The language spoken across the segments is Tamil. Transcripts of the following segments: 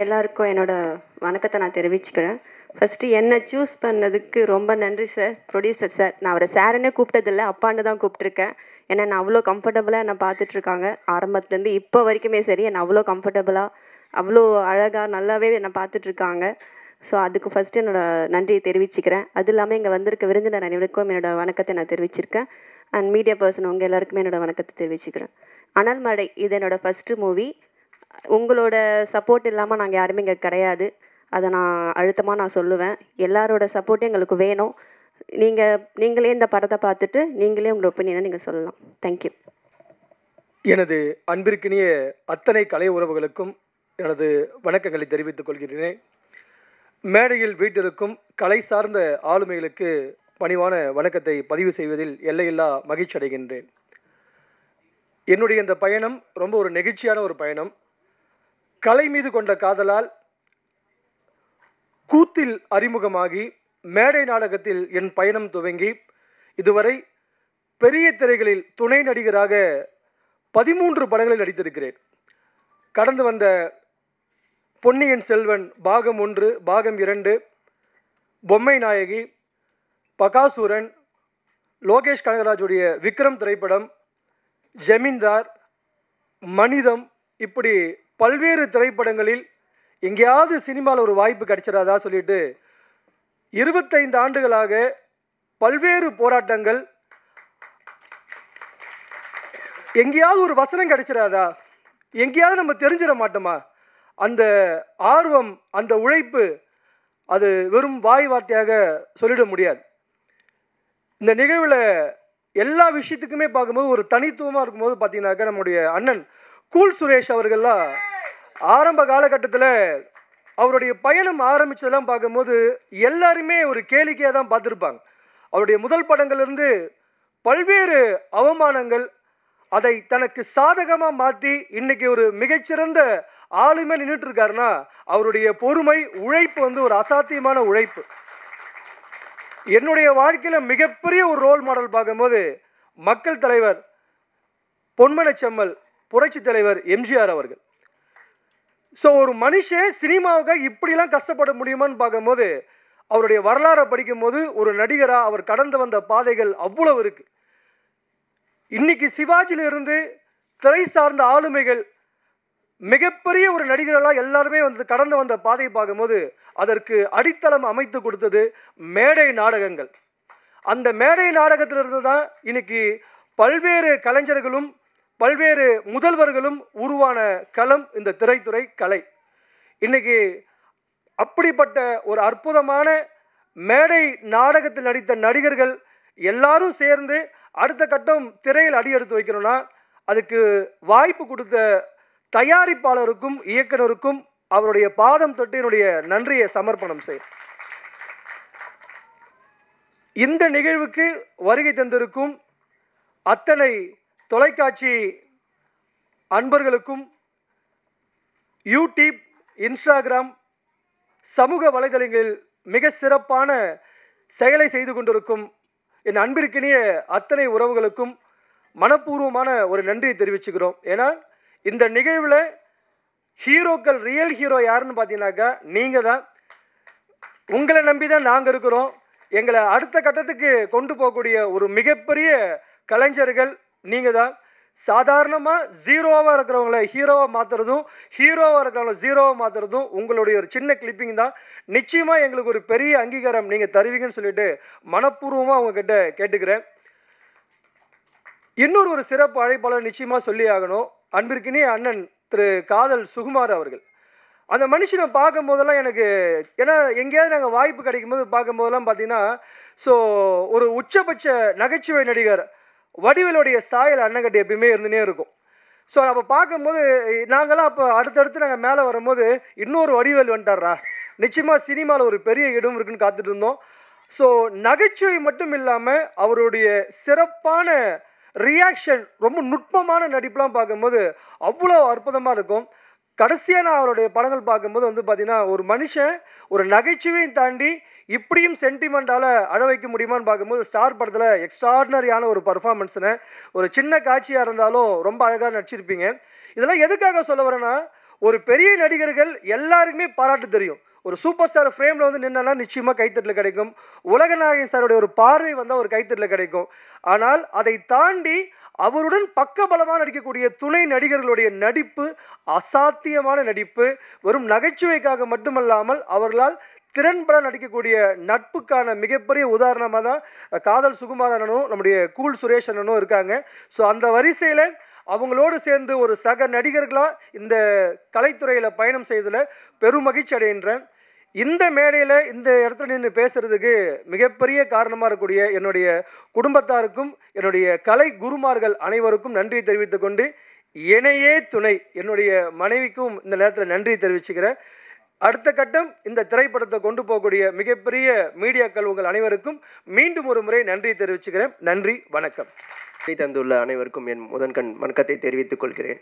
எல்லாருக்கும் என்னோட வணக்கத்தை நான் தெரிவிச்சுக்கிறேன். ஃபஸ்ட்டு என்னை சூஸ் பண்ணதுக்கு ரொம்ப நன்றி சார், ப்ரொடியூசர் சார். நான் அவரை சாருன்னே கூப்பிட்டதில்ல, அப்பான்னு தான் கூப்பிட்ருக்கேன். ஏன்னா நான் அவ்வளோ கம்ஃபர்டபுளாக என்னை பார்த்துட்ருக்காங்க. ஆரம்பத்துலேருந்து இப்போ வரைக்குமே சரி, என்னை அவ்வளோ கம்ஃபர்டபுளாக, அவ்வளோ அழகாக நல்லாவே என்னை பார்த்துட்ருக்காங்க. ஸோ அதுக்கு ஃபஸ்ட்டு என்னோட நன்றியை தெரிவிச்சுக்கிறேன். அது இல்லாமல் இங்கே வந்திருக்க விருந்தினர் அனைவருக்கும் என்னோட வணக்கத்தை நான் தெரிவிச்சிருக்கேன். அண்ட் மீடியா பர்சன் உங்கள் எல்லாருக்குமே என்னோட வணக்கத்தை தெரிவிச்சுக்கிறேன். அனல் மழை இது என்னோடய ஃபஸ்ட்டு மூவி. உங்களோட சப்போர்ட் இல்லாமல் நாங்கள் யாருமே இங்கே கிடையாது. அதை நான் அழுத்தமாக நான் சொல்லுவேன். எல்லாரோட சப்போர்ட்டும் எங்களுக்கு வேணும். நீங்களே இந்த படத்தை பார்த்துட்டு நீங்களே உங்களோட ஒப்பீனியனை நீங்கள் சொல்லலாம். தேங்க்யூ. எனது அன்பிற்கினிய அத்தனை கலை உறவுகளுக்கும் எனது வணக்கங்களை தெரிவித்துக் கொள்கிறேன். மேடையில் வீட்டிற்கும் கலை சார்ந்த ஆளுமைகளுக்கு பணிவான வணக்கத்தை பதிவு செய்வதில் எல்லையில்லா மகிழ்ச்சி அடைகின்றேன். என்னுடைய இந்த பயணம் ரொம்ப ஒரு நெகிழ்ச்சியான ஒரு பயணம். கலை மீது கொண்ட காதலால் கூத்தில் அறிமுகமாகி மேடை நாடகத்தில் என் பயணம் துவங்கி இதுவரை பெரிய திரைகளில் துணை நடிகராக 13 படங்களில் நடித்திருக்கிறேன். கடந்து வந்த பொன்னியின் செல்வன் பாகம் 1, பாகம் 2, பொம்மை நாயகி, பகாசூரன், லோகேஷ் கனகராஜுடைய விக்ரம் திரைப்படம், ஜமீன்தார், மனிதம், இப்படி பல்வேறு திரைப்படங்களில் எங்கேயாவது சினிமாவில் ஒரு வாய்ப்பு கிடைச்சிடாதா சொல்லிட்டு 25 ஆண்டுகளாக பல்வேறு போராட்டங்கள், எங்கேயாவது ஒரு வசனம் கிடைச்சிடாதா, எங்கேயாவது நம்ம தெரிஞ்சிட மாட்டோமா, அந்த ஆர்வம், அந்த உழைப்பு, அது வெறும் வாய் வார்த்தையாக சொல்லிட முடியாது. இந்த நிகழ்வில் எல்லா விஷயத்துக்குமே பார்க்கும்போது ஒரு தனித்துவமாக இருக்கும்போது பார்த்தீங்கன்னாக்கா நம்முடைய அண்ணன் கூல் சுரேஷ் அவர்கள்லாம் ஆரம்ப காலகட்டத்தில் அவருடைய பயணம் ஆரம்பித்ததெல்லாம் பார்க்கும்போது எல்லாருமே ஒரு கேளிக்கையாக தான் பார்த்துருப்பாங்க. அவருடைய முதல் படங்கள்லேருந்து பல்வேறு அவமானங்கள், அதை தனக்கு சாதகமாக மாற்றி இன்றைக்கி ஒரு மிகச்சிறந்த ஆளுமே நின்றுட்டு இருக்காருன்னா அவருடைய பொறுமை, உழைப்பு ஒரு அசாத்தியமான உழைப்பு. என்னுடைய வாழ்க்கையில் மிகப்பெரிய ஒரு ரோல் மாடல் பார்க்கும்போது மக்கள் தலைவர் பொன்மனச்செம்மல் புரட்சி தலைவர் எம்ஜிஆர் அவர்கள். ஸோ ஒரு மனுஷன் சினிமாவுக்காக இப்படிலாம் கஷ்டப்பட முடியுமான்னு பார்க்கும்போது அவருடைய வரலாறை படிக்கும்போது ஒரு நடிகராக அவர் கடந்து வந்த பாதைகள் அவ்வளவு இருக்கு. இன்னைக்கு சிவாஜிலிருந்து திரை சார்ந்த ஆளுமைகள் மிகப்பெரிய ஒரு நடிகர்களாக எல்லாருமே கடந்து வந்த பாதையை பார்க்கும்போது அதற்கு அடித்தளம் அமைத்து கொடுத்தது மேடை நாடகங்கள். அந்த மேடை நாடகத்திலிருந்து தான் இன்னைக்கு பல்வேறு கலைஞர்களும் பல்வேறு முதல்வர்களும் உருவான களம் இந்த திரைத்துறை கலை. இன்னைக்கு அப்படிப்பட்ட ஒரு அற்புதமான மேடை நாடகத்தில் நடித்த நடிகர்கள் எல்லாரும் சேர்ந்து அடுத்த கட்டம் திரையில் அடி எடுத்து வைக்கணும்னா அதுக்கு வாய்ப்பு கொடுத்த தயாரிப்பாளருக்கும் இயக்குனருக்கும் அவருடைய பாதம் தொட்டு என்னுடைய நன்றியை சமர்ப்பணம் செய். இந்த நிகழ்வுக்கு வருகை தந்திருக்கும் அத்தனை தொலைக்காட்சி அன்பர்களுக்கும், யூடியூப், இன்ஸ்டாகிராம், சமூக வலைதளங்களில் மிக சிறப்பான செயலை செய்து கொண்டிருக்கும் என் அன்பிற்கினிய அத்தனை உறவுகளுக்கும் மனப்பூர்வமான ஒரு நன்றியை தெரிவிச்சுக்கிறோம். ஏன்னா இந்த நிகழ்வில் ஹீரோக்கள், ரியல் ஹீரோ யாருன்னு பார்த்தீங்கன்னாக்கா நீங்கள் தான். உங்களை நம்பி தான் நாங்கள் இருக்கிறோம். எங்களை அடுத்த கட்டத்துக்கு கொண்டு போகக்கூடிய ஒரு மிகப்பெரிய கலைஞர்கள் நீங்கள் தான். சாதாரணமாக ஜீரோவாக இருக்கிறவங்கள ஹீரோவாக மாற்றுறதும், ஹீரோவாக இருக்கிறவங்கள ஜீரோவாக மாற்றுறதும் உங்களுடைய ஒரு சின்ன கிளிப்பிங் தான். நிச்சயமாக எங்களுக்கு ஒரு பெரிய அங்கீகாரம் நீங்கள் தருவீங்கன்னு சொல்லிட்டு மனப்பூர்வமாக உங்ககிட்ட கேட்டுக்கிறேன். இன்னொரு ஒரு சிறப்பு அழைப்பாளர் நிச்சயமாக சொல்லி ஆகணும். அன்பிற்கினிய அண்ணன் திரு காதல் சுகுமார் அவர்கள். அந்த மனுஷனை பார்க்கும் போதெல்லாம் எனக்கு, ஏன்னா எங்கேயாவது நாங்கள் வாய்ப்பு கிடைக்கும் போது பார்க்கும் போதெல்லாம் பார்த்தீங்கன்னா ஒரு உச்சபட்ச நகைச்சுவை நடிகர் வடிவேலுடைய சாயல் அண்ணங்கிட்ட எப்பயுமே இருந்துனே இருக்கும். ஸோ அப்போ பார்க்கும்போது நாங்களாம் அப்போ அடுத்தடுத்து நாங்கள் மேலே வரும்போது இன்னொரு வடிவேல் வந்துட்டாரா, நிச்சயமாக சினிமாவில் ஒரு பெரிய இடம் இருக்குன்னு காத்துட்டு இருந்தோம். ஸோ நகைச்சுவை மட்டும் இல்லாமல் அவருடைய சிறப்பான ரியாக்ஷன், ரொம்ப நுட்பமான நடிப்புலாம் பார்க்கும்போது அவ்வளோ அற்புதமாக இருக்கும். கடைசியாக நான் அவருடைய படங்கள் பார்க்கும்போது பார்த்தீங்கன்னா ஒரு மனுஷன் ஒரு நகைச்சுவையும் தாண்டி இப்படியும் சென்டிமெண்டால் அழ வைக்க முடியுமான்னு பார்க்கும்போது ஸ்டார் படத்தில் எக்ஸ்ட்ராடினரியான ஒரு பர்ஃபார்மன்ஸ்னு ஒரு சின்ன காட்சியாக இருந்தாலும் ரொம்ப அழகாக நடிச்சிருப்பீங்க. இதெல்லாம் எதுக்காக சொல்ல வரேன்னா, ஒரு பெரிய நடிகர்கள் எல்லாருக்குமே பாராட்டு தெரியும். ஒரு சூப்பர் ஸ்டார் ஃப்ரேமில் வந்து நின்னா நிச்சயமாக கைத்தட்டல் கிடைக்கும். உலகநாயகன் சாருடைய ஒரு பார்வை வந்தால் ஒரு கைத்தட்டல் கிடைக்கும். ஆனால் அதை தாண்டி அவருடன் பக்கபலமாக நடிக்கக்கூடிய துணை நடிகர்களுடைய நடிப்பு அசாத்தியமான நடிப்பு. வெறும் நகைச்சுவைக்காக மட்டுமல்லாமல் அவர்களால் திறன்பட நடிக்கக்கூடிய நட்புக்கான மிகப்பெரிய உதாரணமாக தான் காதல் சுகுமார் அண்ணனும் நம்முடைய கூல் சுரேஷ் அண்ணனும் இருக்காங்க. ஸோ அந்த வரிசையில் அவங்களோடு சேர்ந்து ஒரு சக நடிகர்களாக இந்த கலைத்துறையில் பயணம் செய்ததில் பெரும் மகிழ்ச்சி அடைகின்றேன். இந்த மேடையில் இந்த இடத்துல நின்று பேசுகிறதுக்கு மிகப்பெரிய காரணமாக இருக்கக்கூடிய என்னுடைய குடும்பத்தாருக்கும் என்னுடைய கலை குருமார்கள் அனைவருக்கும் நன்றி தெரிவித்து கொண்டு, இணையே துணை என்னுடைய மனைவிக்கும் இந்த நேரத்தில் நன்றி தெரிவிச்சுக்கிறேன். அடுத்த கட்டம் இந்த திரைப்படத்தை கொண்டு போகக்கூடிய மிகப்பெரிய மீடியாக்கள் உங்கள் அனைவருக்கும் மீண்டும் ஒரு முறை நன்றி தெரிவிச்சுக்கிறேன். நன்றி, வணக்கம். தந்துள்ள அனைவருக்கும் என் முதன்கண் வணக்கத்தை தெரிவித்துக் கொள்கிறேன்.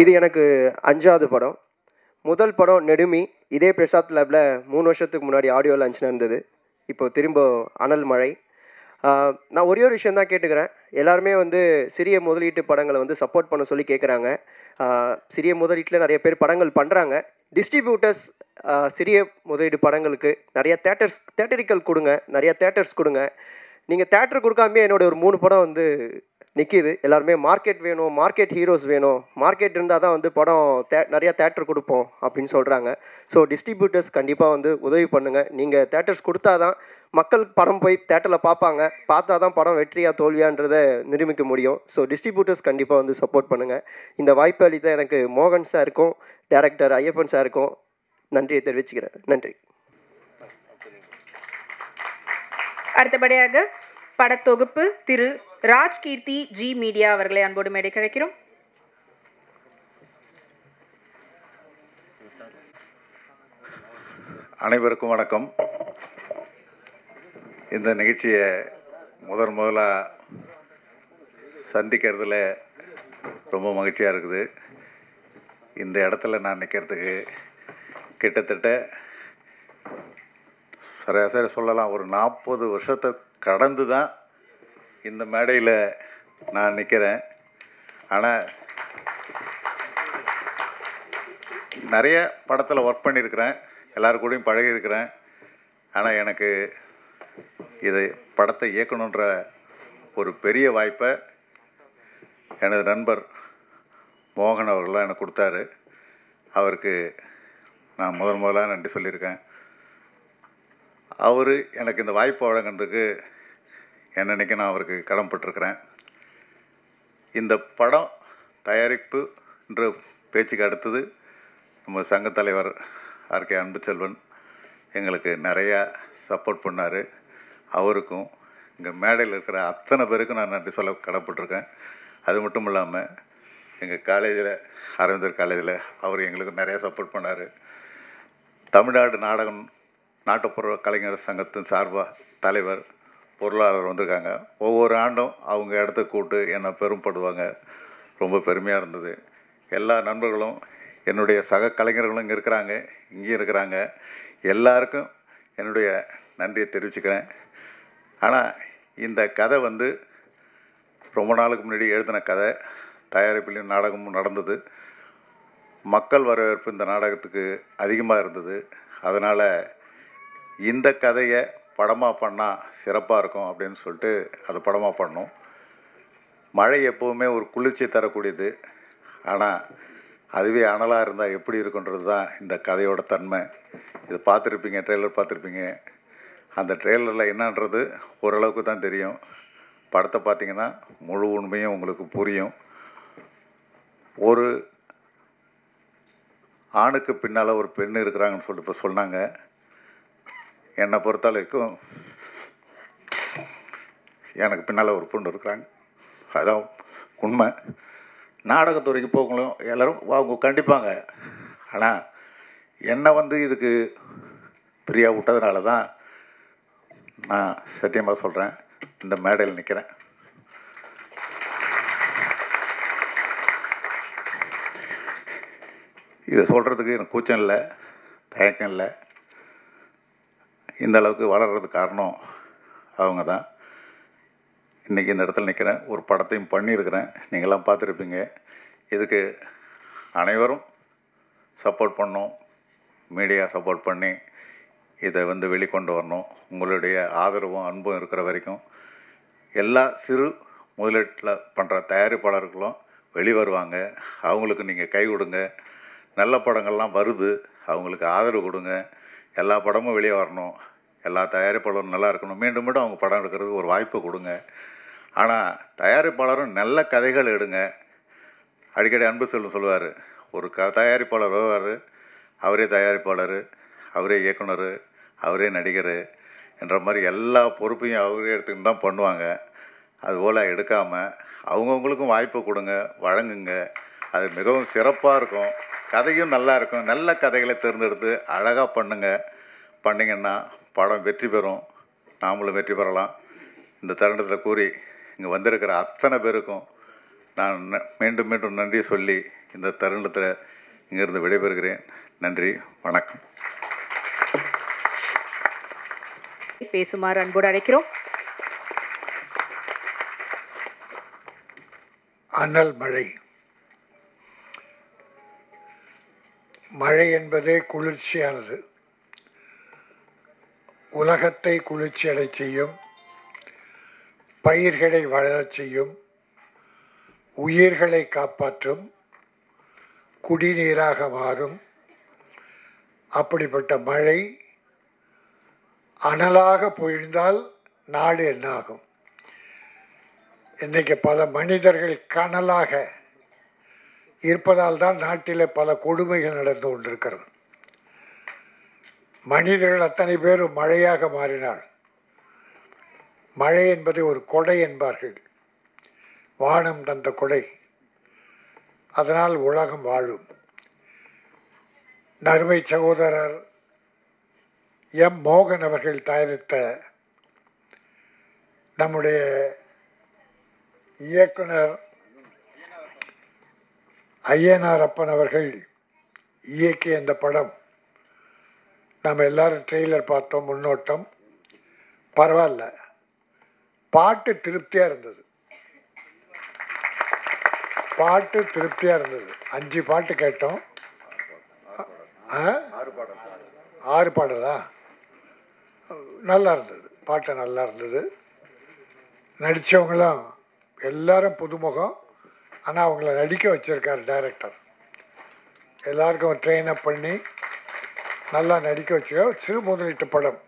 இது எனக்கு 5வது படம். முதல் படம் நெடுமி. இதே பிரசாத் லேபில் 3 வருஷத்துக்கு முன்னாடி ஆடியோ லான்ச் நடந்தது. இப்போ திரும்ப அனல் மழை. நான் ஒரே ஒரு விஷயம் தான் கேட்டுக்கிறேன். எல்லாருமே வந்து சிறிய முதலீட்டு படங்களை வந்து சப்போர்ட் பண்ண சொல்லி கேட்குறாங்க. சிறிய முதலீட்டில் நிறைய பேர் படங்கள் பண்ணுறாங்க. டிஸ்ட்ரிபியூட்டர்ஸ் சிறிய முதலீடு படங்களுக்கு நிறைய தேட்டரிக்கல் கொடுங்க, நிறைய தேட்டர்ஸ் கொடுங்க. நீங்கள் தேட்டர் கொடுக்காமே என்னோட ஒரு 3 படம் வந்து நிற்கிது. எல்லாருமே மார்க்கெட் வேணும், மார்க்கெட் ஹீரோஸ் வேணும், மார்க்கெட் இருந்தால் தான் வந்து படம் நிறையா தேட்டர் கொடுப்போம் அப்படின்னு சொல்கிறாங்க. ஸோ டிஸ்ட்ரிபியூட்டர்ஸ் கண்டிப்பாக வந்து உதவி பண்ணுங்கள். நீங்கள் தேட்டர்ஸ் கொடுத்தா தான் மக்கள் படம் போய் தேட்டரில் பார்ப்பாங்க. பார்த்தா தான் படம் வெற்றியா தோல்வியான்றதை நிரூபிக்க முடியும். ஸோ டிஸ்ட்ரிபியூட்டர்ஸ் கண்டிப்பாக வந்து சப்போர்ட் பண்ணுங்கள். இந்த வாய்ப்பு அளித்த எனக்கு மோகன் சாருக்கும் டைரக்டர் ஐயப்பன் சாருக்கும் நன்றியை தெரிவிச்சுக்கிறேன். நன்றி. அடுத்தபடியாக படத்தொகுப்பு திரு ராஜ்கீர்த்தி ஜி மீடியா அவர்களை அன்போடு மேடை கிடைக்கிறோம். அனைவருக்கும் வணக்கம். இந்த நிகழ்ச்சியை முதலாக சந்திக்கிறதுல ரொம்ப மகிழ்ச்சியாக இருக்குது. இந்த இடத்துல நான் நிற்கிறதுக்கு கிட்டத்தட்ட சராசரி சொல்லலாம் ஒரு 40 வருஷத்தை கடந்து தான் இந்த மேடையில் நான் நிற்கிறேன். ஆனால் நிறைய படத்தில் ஒர்க் பண்ணியிருக்கிறேன், எல்லாரு கூடயும் பழகியிருக்கிறேன். ஆனால் எனக்கு இது படத்தை இயக்கணுன்ற ஒரு பெரிய வாய்ப்பை எனது நண்பர் மோகன் அவர்களாக எனக்கு கொடுத்தாரு. அவருக்கு நான் முதலாக நன்றி சொல்லியிருக்கேன். அவர் எனக்கு இந்த வாய்ப்பை வழங்கினதுக்கு என்னன்னைக்கு நான் அவருக்கு கடமைப்பட்டிருக்கிறேன். இந்த படம் தயாரிப்பு என்ற பேச்சுக்கு அடுத்தது நம்ம சங்கத் தலைவர் ஆர்கே அன்புச்செல்வன் எங்களுக்கு நிறையா சப்போர்ட் பண்ணார். அவருக்கும் இங்கே மேடையில் இருக்கிற அத்தனை பேருக்கும் நான் நன்றி சொல்ல கடமைப்பட்டிருக்கேன். அது மட்டும் இல்லாமல் எங்கள் காலேஜில் அரவிந்தர் காலேஜில் அவர் எங்களுக்கு நிறையா சப்போர்ட் பண்ணார். தமிழ்நாடு நாட்டுப்புற கலைஞர் சங்கத்தின் சார்பாக தலைவர் பொருளாளர் வந்திருக்காங்க. ஒவ்வொரு ஆண்டும் அவங்க இடத்துக்கு கூப்பிட்டு என்னை பெருமைப்படுவாங்க. ரொம்ப பெருமையாக இருந்தது. எல்லா நண்பர்களும் என்னுடைய சக கலைஞர்களும் இங்கே இருக்கிறாங்க, இங்கேயும் இருக்கிறாங்க. எல்லாருக்கும் என்னுடைய நன்றியை தெரிவிச்சுக்கிறேன். ஆனால் இந்த கதை வந்து ரொம்ப நாளுக்கு முன்னாடி எழுதின கதை. தயாரிப்புலையும் நாடகமும் நடந்தது. மக்கள் வரவேற்பு இந்த நாடகத்துக்கு அதிகமாக இருந்தது. அதனால் இந்த கதையை படமாக பண்ணால் சிறப்பாக இருக்கும் அப்படின்னு சொல்லிட்டு அது படமாக பண்ணோம். மழை எப்போவுமே ஒரு குளிர்ச்சி தரக்கூடியது. ஆனால் அதுவே அனலாக இருந்தால் எப்படி இருக்குன்றது தான் இந்த கதையோட தன்மை. இது பார்த்துருப்பீங்க, ட்ரெய்லர் பார்த்துருப்பீங்க. அந்த ட்ரெய்லரில் என்னன்றது ஓரளவுக்கு தான் தெரியும். படத்தை பார்த்திங்கன்னா முழு உண்மையும் உங்களுக்கு புரியும். ஒரு ஆணுக்கு பின்னால் ஒரு பெண் இருக்கிறாங்கன்னு சொல்லிட்டு இப்போ சொன்னாங்க. என்னை பொறுத்தளவுக்கும் எனக்கு பின்னால் ஒரு பொண்ணு இருக்கிறாங்க. அதான் உண்மை. நாடகத்துறைக்கு போகணும் எல்லோரும் அவங்க கண்டிப்பாங்க. ஆனால் என்னை வந்து இதுக்கு ஃப்ரீயாக விட்டதுனால தான் நான் சத்தியமாக சொல்கிறேன் இந்த மேடையில் நிற்கிறேன். இதை சொல்கிறதுக்கு எனக்கு கூச்சம் இல்லை, தயக்கம் இல்லை. இந்த அளவுக்கு வளர்கிறதுக்கு காரணம் அவங்க தான். இன்றைக்கி இந்த இடத்துல நிற்கிறேன். ஒரு படத்தையும் பண்ணியிருக்கிறேன், நீங்களாம் பார்த்துருப்பீங்க. இதுக்கு அனைவரும் சப்போர்ட் பண்ணணும், மீடியா சப்போர்ட் பண்ணி இதை வந்து வெளிக்கொண்டு வரணும். உங்களுடைய ஆதரவும் அன்பும் இருக்கிற வரைக்கும் எல்லா சிறு முதலீட்டில் பண்ணுற தயாரிப்பாளர்களும் வெளிவருவாங்க. அவங்களுக்கு நீங்கள் கை கொடுங்க. நல்ல படங்கள்லாம் வருது, அவங்களுக்கு ஆதரவு கொடுங்க. எல்லா படமும் வெளியே வரணும், எல்லா தயாரிப்பாளரும் நல்லா இருக்கணும். மீண்டும் மீண்டும் அவங்க படம் எடுக்கிறதுக்கு ஒரு வாய்ப்பு கொடுங்க. ஆனால் தயாரிப்பாளரும் நல்ல கதைகள் எடுங்க. அடிக்கடி அன்பு செல்வம் சொல்லுவார், ஒரு தயாரிப்பாளர் வருவார், அவரே தயாரிப்பாளர், அவரே இயக்குனர், அவரே நடிகர் என்ற மாதிரி எல்லா பொறுப்பையும் அவரே எடுத்துக்கிட்டு தான் பண்ணுவாங்க. அதுபோல் எடுக்காமல் அவங்கவுங்களுக்கும் வாய்ப்பு கொடுங்க, வழங்குங்க. அது மிகவும் சிறப்பாக இருக்கும், கதையும் நல்லா இருக்கும். நல்ல கதைகளை தேர்ந்தெடுத்து அழகாக பண்ணிங்கன்னா படம் வெற்றி பெறும், நாமளும் வெற்றி பெறலாம். இந்த தருணத்தில் கூறி இங்கே வந்திருக்கிற அத்தனை பேருக்கும் நான் மீண்டும் மீண்டும் நன்றி சொல்லி இந்த தருணத்தில் இங்கிருந்து விடைபெறுகிறேன். நன்றி, வணக்கம். பேசுமாறு அன்போடு அழைக்கிறோம். அனல் மழை. மழை என்பதே குளிர்ச்சியானது. உலகத்தை குளிர்ச்சியடை செய்யும், பயிர்களை வளரச் செய்யும், உயிர்களை காப்பாற்றும், குடிநீராக மாறும். அப்படிப்பட்ட மழை அனலாக பொழிந்தால் நாடு என்ன ஆகும்? இன்றைக்கு பல மனிதர்கள் கனலாக இருப்பதால் தான் நாட்டில் பல கொடுமைகள் நடந்து கொண்டிருக்கிறது. மனிதர்கள் அத்தனை பேரும் மழையாக மாறினார். மழை என்பது ஒரு கொடை என்பார்கள், வானம் தந்த கொடை. அதனால் உலகம் வாழும். நறுமை சகோதரர் எம் மோகன் அவர்கள் தயாரித்த நம்முடைய இயக்குனர் ஐயனார் அப்பன் அவர்கள் இயக்கிய இந்த படம், நம்ம எல்லாரும் ட்ரெய்லர் பார்த்தோம், முன்னோட்டம். பரவாயில்ல, பாட்டு திருப்தியாக இருந்தது. பாட்டு திருப்தியாக இருந்தது. 5 பாட்டு கேட்டோம். 6 பாடலா? நல்லா இருந்தது, பாட்டு நல்லா இருந்தது. நடித்தவங்களும் எல்லாரும் புதுமுகம். ஆனால் அவங்கள நடிக்க வச்சுருக்கார் டைரக்டர். எல்லாருக்கும் ட்ரெயின் அப் பண்ணி நல்லா நடிக்க வச்சுருக்கார். சிறு முதலீட்டு படம்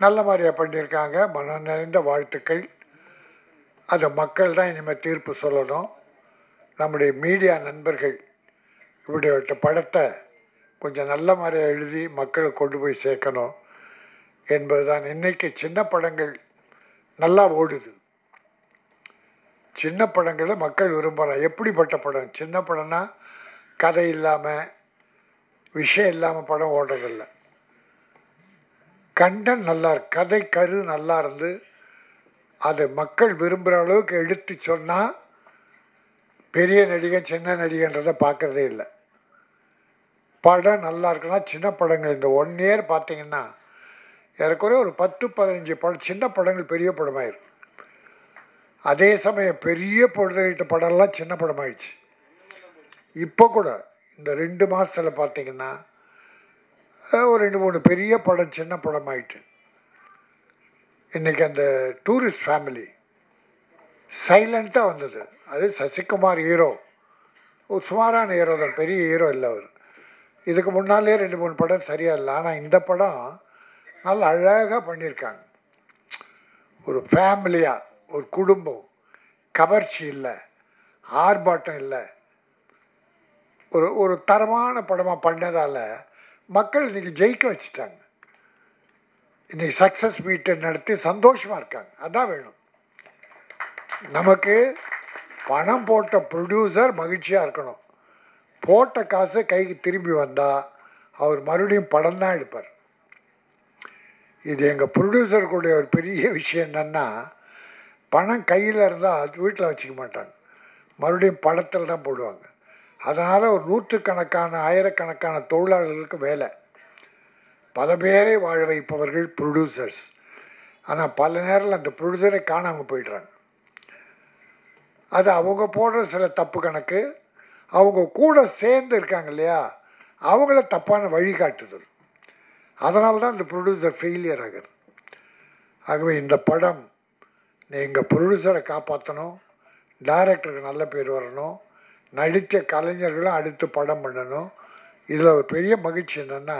நல்ல மாதிரியாக பண்ணியிருக்காங்க. மனம் நிறைந்த வாழ்த்துக்கள். அது மக்கள் தான் இனிமேல் தீர்ப்பு சொல்லணும். நம்முடைய மீடியா நண்பர்கள் இப்படிப்பட்ட படத்தை கொஞ்சம் நல்ல மாதிரியாக எழுதி மக்களுக்கு கொண்டு போய் சேர்க்கணும் என்பது தான். இன்றைக்கி சின்ன படங்கள் நல்லா ஓடுது. சின்ன படங்களை மக்கள் விரும்பலாம். எப்படிப்பட்ட படம்? சின்ன படம்னா கதை இல்லாமல், விஷயம் இல்லாமல் படம் ஓடுறதில்ல. கண்டென்ட் நல்லா இருக்கு, கதை கரு நல்லா இருந்து அதை மக்கள் விரும்புகிற அளவுக்கு எடுத்து சொன்னால் பெரிய நடிகன் சின்ன நடிகன்றதை பார்க்குறதே இல்லை. படம் நல்லா இருக்குன்னா சின்ன படங்கள் இந்த 1 இயர் பார்த்தீங்கன்னா ஏறக்குறைய ஒரு 10-15 படம் சின்ன படங்கள் பெரிய படமாயிருக்கு. அதே சமயம் பெரிய பொழுதுகிட்ட படம்லாம் சின்ன படமாயிடுச்சு. இப்போ கூட இந்த 2 மாதத்தில் பார்த்தீங்கன்னா ஒரு 2-3 பெரிய படம் சின்ன படமாயிட்டு. இன்றைக்கி அந்த டூரிஸ்ட் ஃபேமிலி சைலண்ட்டாக வந்தது. அது சசிகுமார் ஹீரோ, ஒரு சுமாரான ஹீரோ தான், பெரிய ஹீரோ இல்லை அவர். இதுக்கு முன்னாலே 2-3 படம் சரியாக இல்லை. ஆனால் இந்த படம் நல்லா அழகாக பண்ணியிருக்காங்க. ஒரு ஃபேமிலியாக, ஒரு குடும்பம், கவர்ச்சி இல்லை, ஆர்ப்பாட்டம் இல்லை, ஒரு தரமான படமாக பண்ணதால் மக்கள் இன்றைக்கி ஜெயிக்க வச்சுட்டாங்க. இன்றைக்கி சக்ஸஸ் மீட்டை நடத்தி சந்தோஷமாக இருக்காங்க. அதான் வேணும் நமக்கு. பணம் போட்ட ப்ரொடியூசர் மகிழ்ச்சியாக இருக்கணும். போட்ட காசு கைக்கு திரும்பி வந்தால் அவர் மறுபடியும் படம் தான் எடுப்பார். இது எங்கள் ப்ரொடியூசருக்குடைய ஒரு பெரிய விஷயம் என்னென்னா, பணம் கையில் இருந்தால் அது வீட்டில் வச்சுக்க மாட்டாங்க, மறுபடியும் படத்தில் தான் போடுவாங்க. அதனால் ஒரு 100கணக்கான 1000கணக்கான தொழிலாளர்களுக்கு வேலை, பல பேரை வாழ வைப்பவர்கள் ப்ரொடியூசர்ஸ். ஆனால் பல நேரத்தில் அந்த ப்ரொடியூசரை காணாமல் போயிடுறாங்க. அது அவங்க போடுற சில தப்பு கணக்கு, அவங்க கூட சேர்ந்து இருக்காங்க இல்லையா, அவங்கள தப்பான வழிகாட்டுதல். அதனால தான் இந்த ப்ரொடியூசர் ஃபெயிலியர் ஆகுது. ஆகவே இந்த படம் எங்கள் ப்ரொடியூசரை காப்பாற்றணும், டைரக்டருக்கு நல்ல பேர் வரணும், நடித்த கலைஞர்களும் அடுத்து படம் பண்ணணும். இதில் ஒரு பெரிய மகிழ்ச்சி என்னென்னா,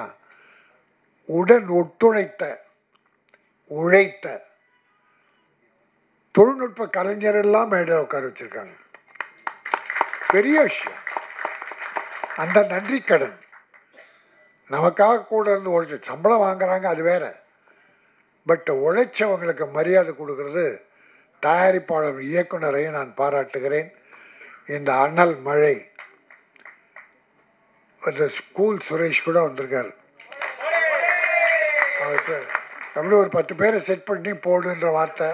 உடன் ஒத்துழைத்த உழைத்த தொழில்நுட்ப கலைஞரெல்லாம் மேடையில் உட்கார வச்சுருக்காங்க. பெரிய விஷயம். அந்த நன்றி கடன் நமக்காக கூட இருந்து உழைச்சி சம்பளம் வாங்குறாங்க, அது வேற. பட் உழைச்சவங்களுக்கு மரியாதை கொடுக்கறது தயாரிப்பாளர் இயக்குனரையும் நான் பாராட்டுகிறேன். இந்த அனல் மழை, அந்த ஸ்கூல் சுரேஷ் கூட வந்திருக்காரு. அவருக்கு அப்படி ஒரு 10 பேரை செட் பண்ணி போடுன்ற வார்த்தை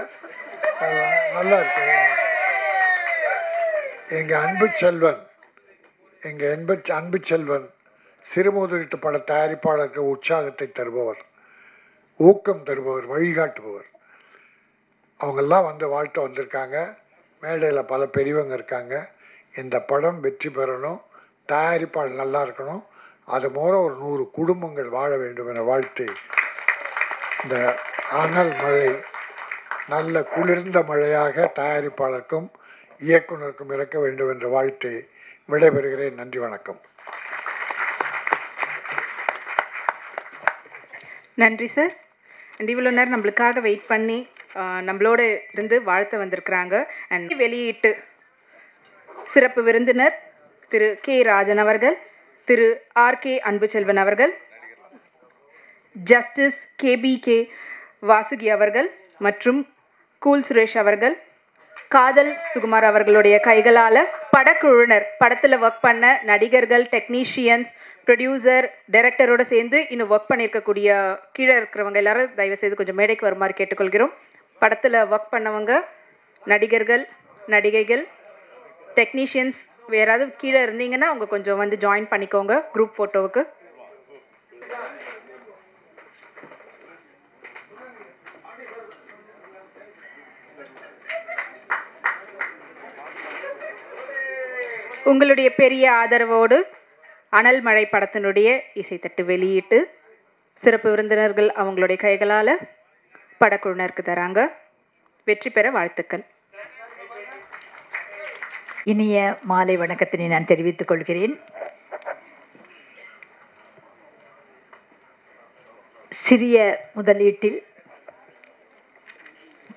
நல்லா இருக்கு. எங்கள் அன்பு செல்வன் சிறுமுதலீட்டு பட தயாரிப்பாளருக்கு உற்சாகத்தை தருபவர், ஊக்கம் தருபவர், வழிகாட்டுபவர். அவங்கெல்லாம் வந்து வாழ்த்து வந்திருக்காங்க. மேடையில் பல பெரியவங்க இருக்காங்க. இந்த படம் வெற்றி பெறணும், தயாரிப்பாளர் நல்லா இருக்கணும், அது மூலம் ஒரு 100 குடும்பங்கள் வாழ வேண்டும் என வாழ்த்து இந்த அனல் மழை நல்ல குளிர்ந்த மழையாக தயாரிப்பாளருக்கும் இயக்குனருக்கும் இருக்க வேண்டும் என்ற வாழ்த்து விடைபெறுகிறேன். நன்றி, வணக்கம். நன்றி சார். அண்ட் இவ்வளோ நேரம் நம்மளுக்காக வெயிட் பண்ணி நம்மளோட இருந்து வாழ்த்த வந்திருக்கிறாங்க. அண்ட் வெளியீட்டு சிறப்பு விருந்தினர் திரு கே ராஜன் அவர்கள், திரு ஆர்கே அன்புச்செல்வன் அவர்கள், ஜஸ்டிஸ் கேபிகே வாசுகி அவர்கள் மற்றும் கூல் சுரேஷ் அவர்கள், காதல் சுகுமார் அவர்களுடைய கைகளால் படக்குழுவினர், படத்தில் ஒர்க் பண்ண நடிகர்கள், டெக்னீஷியன்ஸ், ப்ரொடியூசர், டைரக்டரோடு சேர்ந்து இன்னும் ஒர்க் பண்ணியிருக்கக்கூடிய கீழே இருக்கிறவங்க எல்லாரும் தயவுசெய்து கொஞ்சம் மேடைக்கு வருமாறு கேட்டுக்கொள்கிறோம். படத்தில் ஒர்க் பண்ணவங்க, நடிகர்கள், நடிகைகள், டெக்னீஷியன்ஸ் யாராவது கீழே இருந்தீங்கன்னா அவங்க கொஞ்சம் வந்து ஜாயின் பண்ணிக்கோங்க குரூப் ஃபோட்டோவுக்கு. உங்களுடைய பெரிய ஆதரவோடு அனல் மழை படத்தினுடைய இசைத்தட்டு வெளியிட்டு சிறப்பு விருந்தினர்கள் அவங்களுடைய கைகளால் படக்குழுவினருக்கு தராங்க. வெற்றி பெற வாழ்த்துக்கள். இனிய மாலை வணக்கத்தினை நான் தெரிவித்துக் கொள்கிறேன். சிறிய முதலீட்டில்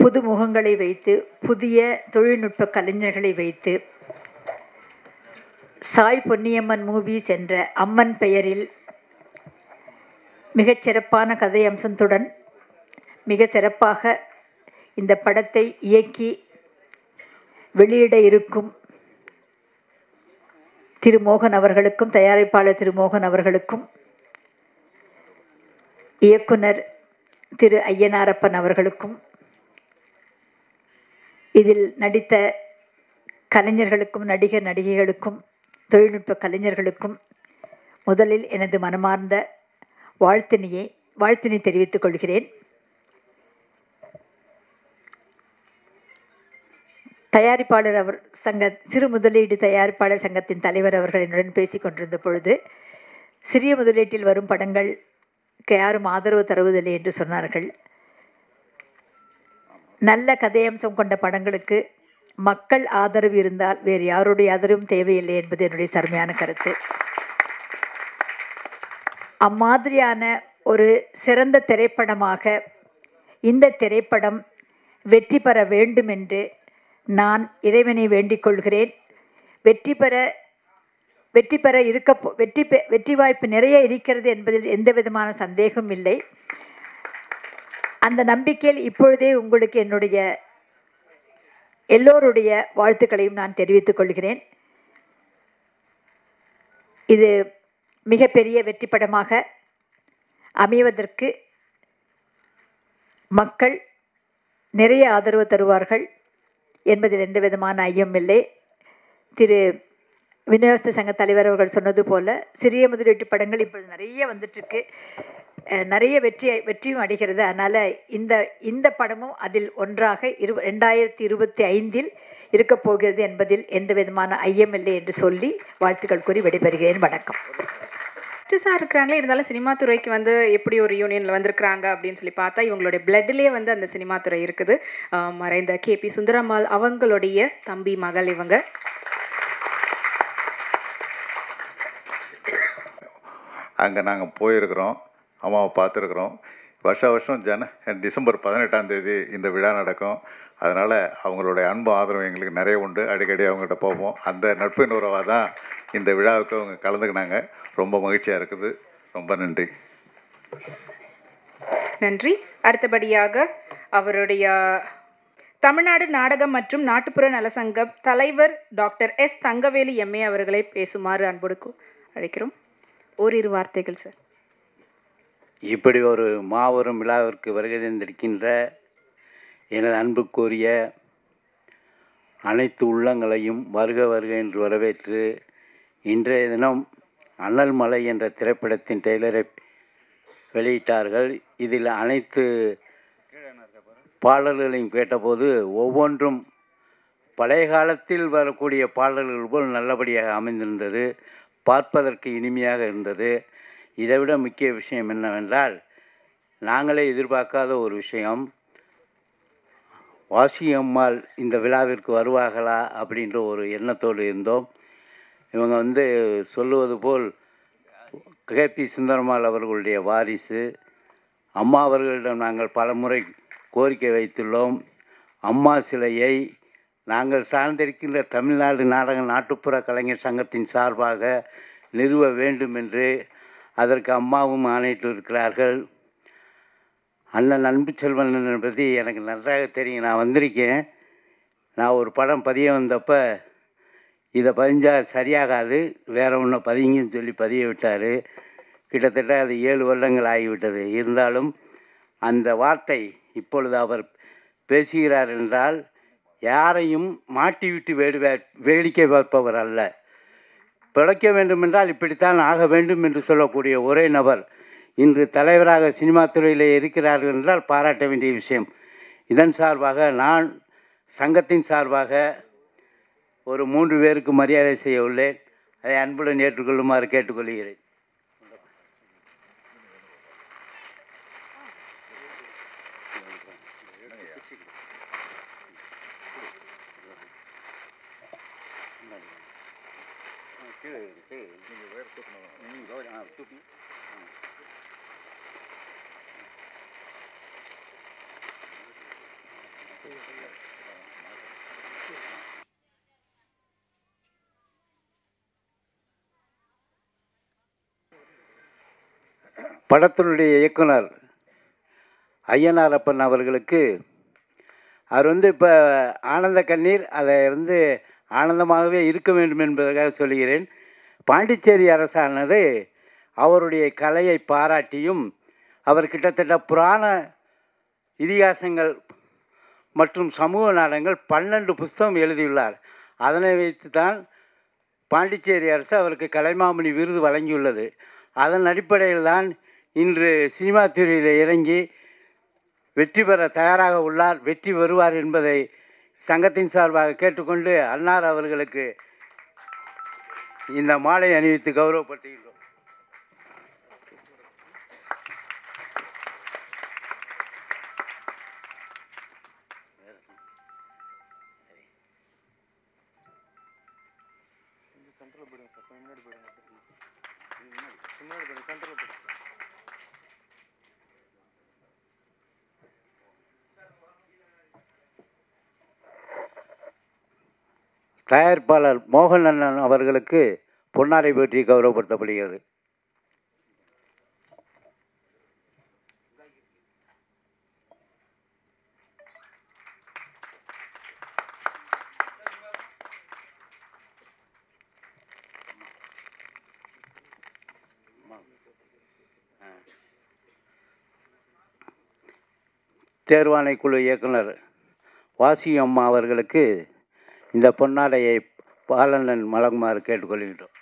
புது முகங்களை வைத்து, புதிய தொழில்நுட்ப கலைஞர்களை வைத்து, சாய் பொன்னியம்மன் மூவிஸ் என்ற அம்மன் பெயரில் மிகச்சிறப்பான கதை அம்சத்துடன் மிக சிறப்பாக இந்த படத்தை இயக்கி வெளியிட இருக்கும் திரு மோகன் அவர்களுக்கும், தயாரிப்பாளர் திரு மோகன் அவர்களுக்கும், இயக்குனர் திரு ஐயனாரப்பன் அவர்களுக்கும், இதில் நடித்த கலைஞர்களுக்கும், நடிகர் நடிகைகளுக்கும், தொழில்நுட்ப கலைஞர்களுக்கும் முதலில் எனது மனமார்ந்த வாழ்த்தினை தெரிவித்துக் கொள்கிறேன். தயாரிப்பாளர் சிறு முதலீடு தயாரிப்பாளர் சங்கத்தின் தலைவர் அவர்கள் என்னுடன் பேசி கொண்டிருந்த பொழுது, சிறிய முதலீட்டில் வரும் படங்களுக்கு யாரும் ஆதரவு தருவதில்லை என்று சொன்னார்கள். நல்ல கதையம்சம் கொண்ட படங்களுக்கு மக்கள் ஆதரவு இருந்தால் வேறு யாருடைய ஆதரவும் தேவையில்லை என்பது என்னுடைய தர்மையான கருத்து. அம்மாதிரியான ஒரு சிறந்த திரைப்படமாக இந்த திரைப்படம் வெற்றி பெற வேண்டும் என்று நான் இறைவனை வேண்டிக் கொள்கிறேன். வெற்றி வாய்ப்பு நிறைய இருக்கிறது என்பதில் எந்த விதமான சந்தேகமும் இல்லை. அந்த நம்பிக்கையில் இப்பொழுதே உங்களுக்கு என்னுடைய எல்லோருடைய வாழ்த்துக்களையும் நான் தெரிவித்துக் கொள்கிறேன். இது மிகப்பெரிய வெற்றி படமாக அமைவதற்கு மக்கள் நிறைய ஆதரவு தருவார்கள் என்பதில் எந்த விதமான ஐயம் இல்லை. திரு விநியோகஸ்த சங்க தலைவர் அவர்கள் சொன்னது போல சிறிய முதலீட்டு படங்கள் இப்பொழுது நிறைய வந்துட்டுருக்கு. நிறைய வெற்றியும் அடைகிறது. அதனால் இந்த படமும் அதில் ஒன்றாக 2025 இருக்கப் போகிறது என்பதில் எந்த விதமான ஐயமில்லை என்று சொல்லி வாழ்த்துக்கள் கூறி விடைபெறுகிறேன். வணக்கம். ஆர்டிஸ்டாக இருக்கிறாங்களே, இருந்தாலும் சினிமா துறைக்கு வந்து எப்படி ஒரு யூனியனில் வந்திருக்கிறாங்க அப்படின்னு சொல்லி பார்த்தா இவங்களுடைய பிளட்லேயே வந்து அந்த சினிமா துறை இருக்குது. மறைந்த KP சுந்தரம்மாள் அவங்களுடைய தம்பி மகள் இவங்க. அங்கே நாங்கள் போயிருக்கிறோம், அம்மாவை பார்த்துருக்குறோம். வருஷம் டிசம்பர் 18ஆம் தேதி இந்த விழா நடக்கும். அதனால் அவங்களுடைய அன்பு ஆதரவு எங்களுக்கு நிறைய உண்டு. அடிக்கடி அவங்ககிட்ட போவோம். அந்த நட்பின் உறவாக தான் இந்த விழாவுக்கு அவங்க கலந்துக்கினாங்க. ரொம்ப மகிழ்ச்சியாக இருக்குது. ரொம்ப நன்றி. நன்றி. அடுத்தபடியாக அவருடைய தமிழ்நாடு நாடகம் மற்றும் நாட்டுப்புற நலசங்க தலைவர் டாக்டர் S. தங்கவேலு MA அவர்களை பேசுமாறு அன்போடு அழைக்கிறோம். ஓரிரு வார்த்தைகள் சார். இப்படி ஒரு மாபெரும் விழாவிற்கு வருகை தந்திருக்கின்ற எனது அன்புக்குரிய அனைத்து உள்ளங்களையும் வருக வருக என்று வரவேற்று, இன்றைய தினம் அனல் மலை என்ற திரைப்படத்தின் டெய்லரை வெளியிட்டார்கள். இதில் அனைத்து பாடல்களையும் கேட்டபோது ஒவ்வொன்றும் பழைய காலத்தில் வரக்கூடிய பாடல்கள் போல் நல்லபடியாக அமைந்திருந்தது. பார்ப்பதற்கு இனிமையாக இருந்தது. இதைவிட முக்கிய விஷயம் என்னவென்றால், நாங்களே எதிர்பார்க்காத ஒரு விஷயம், வாசி அம்மாள் இந்த விழாவிற்கு வருவார்களா அப்படின்ற ஒரு எண்ணத்தோடு இருந்தோம். இவங்க வந்து சொல்லுவது போல் KP சுந்தரம்மாள் அவர்களுடைய வாரிசு. அம்மா அவர்களிடம் நாங்கள் பலமுறை கோரிக்கை வைத்துள்ளோம். அம்மா சிலையை நாங்கள் சார்ந்திருக்கின்ற தமிழ்நாடு நாடக நாட்டுப்புற கலைஞர் சங்கத்தின் சார்பாக நிறுவ வேண்டும் என்று அதற்கு அம்மாவும் ஆணையிட்டு இருக்கிறார்கள். அண்ணன் அன்பு செல்வன் பற்றி எனக்கு நன்றாக தெரியும். நான் வந்திருக்கேன். நான் ஒரு படம் பதிய வந்தப்போ இதை பதிஞ்சால் சரியாகாது, வேறு ஒன்று பதிங்கன்னு சொல்லி பதிய விட்டார். கிட்டத்தட்ட அது 7 வருடங்கள் ஆகிவிட்டது. இருந்தாலும் அந்த வார்த்தை இப்பொழுது அவர் பேசுகிறார் என்றால் யாரையும் மாட்டிவிட்டு வேடிக்கை பார்ப்பவர் அல்ல. பிழைக்க வேண்டுமென்றால் இப்படித்தான் ஆக வேண்டும் என்று சொல்லக்கூடிய ஒரே நபர் இன்று தலைவராக சினிமா துறையில் இருக்கிறார்கள் என்றால் பாராட்ட வேண்டிய விஷயம். இதன் சார்பாக நான் சங்கத்தின் சார்பாக ஒரு 3 பேருக்கு மரியாதை செய்ய உள்ளேன். அதை அன்புடன் ஏற்றுக்கொள்ளுமாறு கேட்டுக்கொள்கிறேன். படத்தினுடைய இயக்குனர் ஐயனாரப்பன் அவர்களுக்கு அவர் வந்து இப்போ ஆனந்த கண்ணீர் அதை வந்து ஆனந்தமாகவே இருக்க வேண்டும் என்பதற்காக சொல்கிறேன். பாண்டிச்சேரி அரசானது அவருடைய கலையை பாராட்டியும் அவர் கிட்டத்தட்ட புராண இதிகாசங்கள் மற்றும் சமூக நாடகங்கள் 12 புஸ்தகம் எழுதியுள்ளார். அதனை வைத்து தான் பாண்டிச்சேரி அரசு அவருக்கு கலைமாமணி விருது வழங்கியுள்ளது. அதன் அடிப்படையில் தான் இன்று சினிமா துறையில் இறங்கி வெற்றி பெற தயாராக உள்ளார். வெற்றி வருவார் என்பதை சங்கத்தின் சார்பாக கேட்டுக்கொண்டு அன்னார் அவர்களுக்கு இந்த மாலை அணிவித்து கௌரவப்படுத்துகின்றோம். தயாரிப்பாளர் மோகன் அண்ணன் அவர்களுக்கு பொன்னாடை போற்றி கௌரவப்படுத்தப்படுகிறது. தேர்வாணை குழு இயக்குனர் வாசி அம்மா அவர்களுக்கு இந்த பொன்னாடையை பாலண்ணன் வழங்குமாறு கேட்டுக்கொள்கின்றோம்.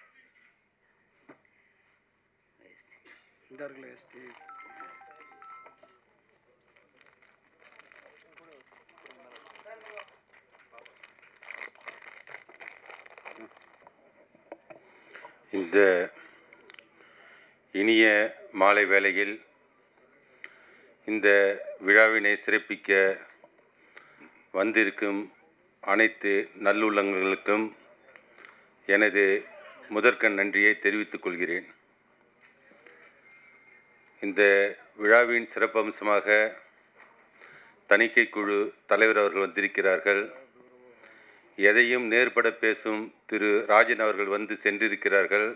இந்த இனிய மாலை வேளையில் இந்த விழாவினை சிறப்பிக்க வந்திருக்கும் அனைத்து நல்லுள்ளங்களுக்கும் எனது முதற்கண் நன்றியை தெரிவித்துக் கொள்கிறேன். இந்த விழாவின் சிறப்பம்சமாக தணிக்கை குழு தலைவர் அவர்கள் வந்திருக்கிறார்கள். எதையும் நேர்பட பேசும் திரு ராஜன் அவர்கள் வந்து சென்றிருக்கிறார்கள்.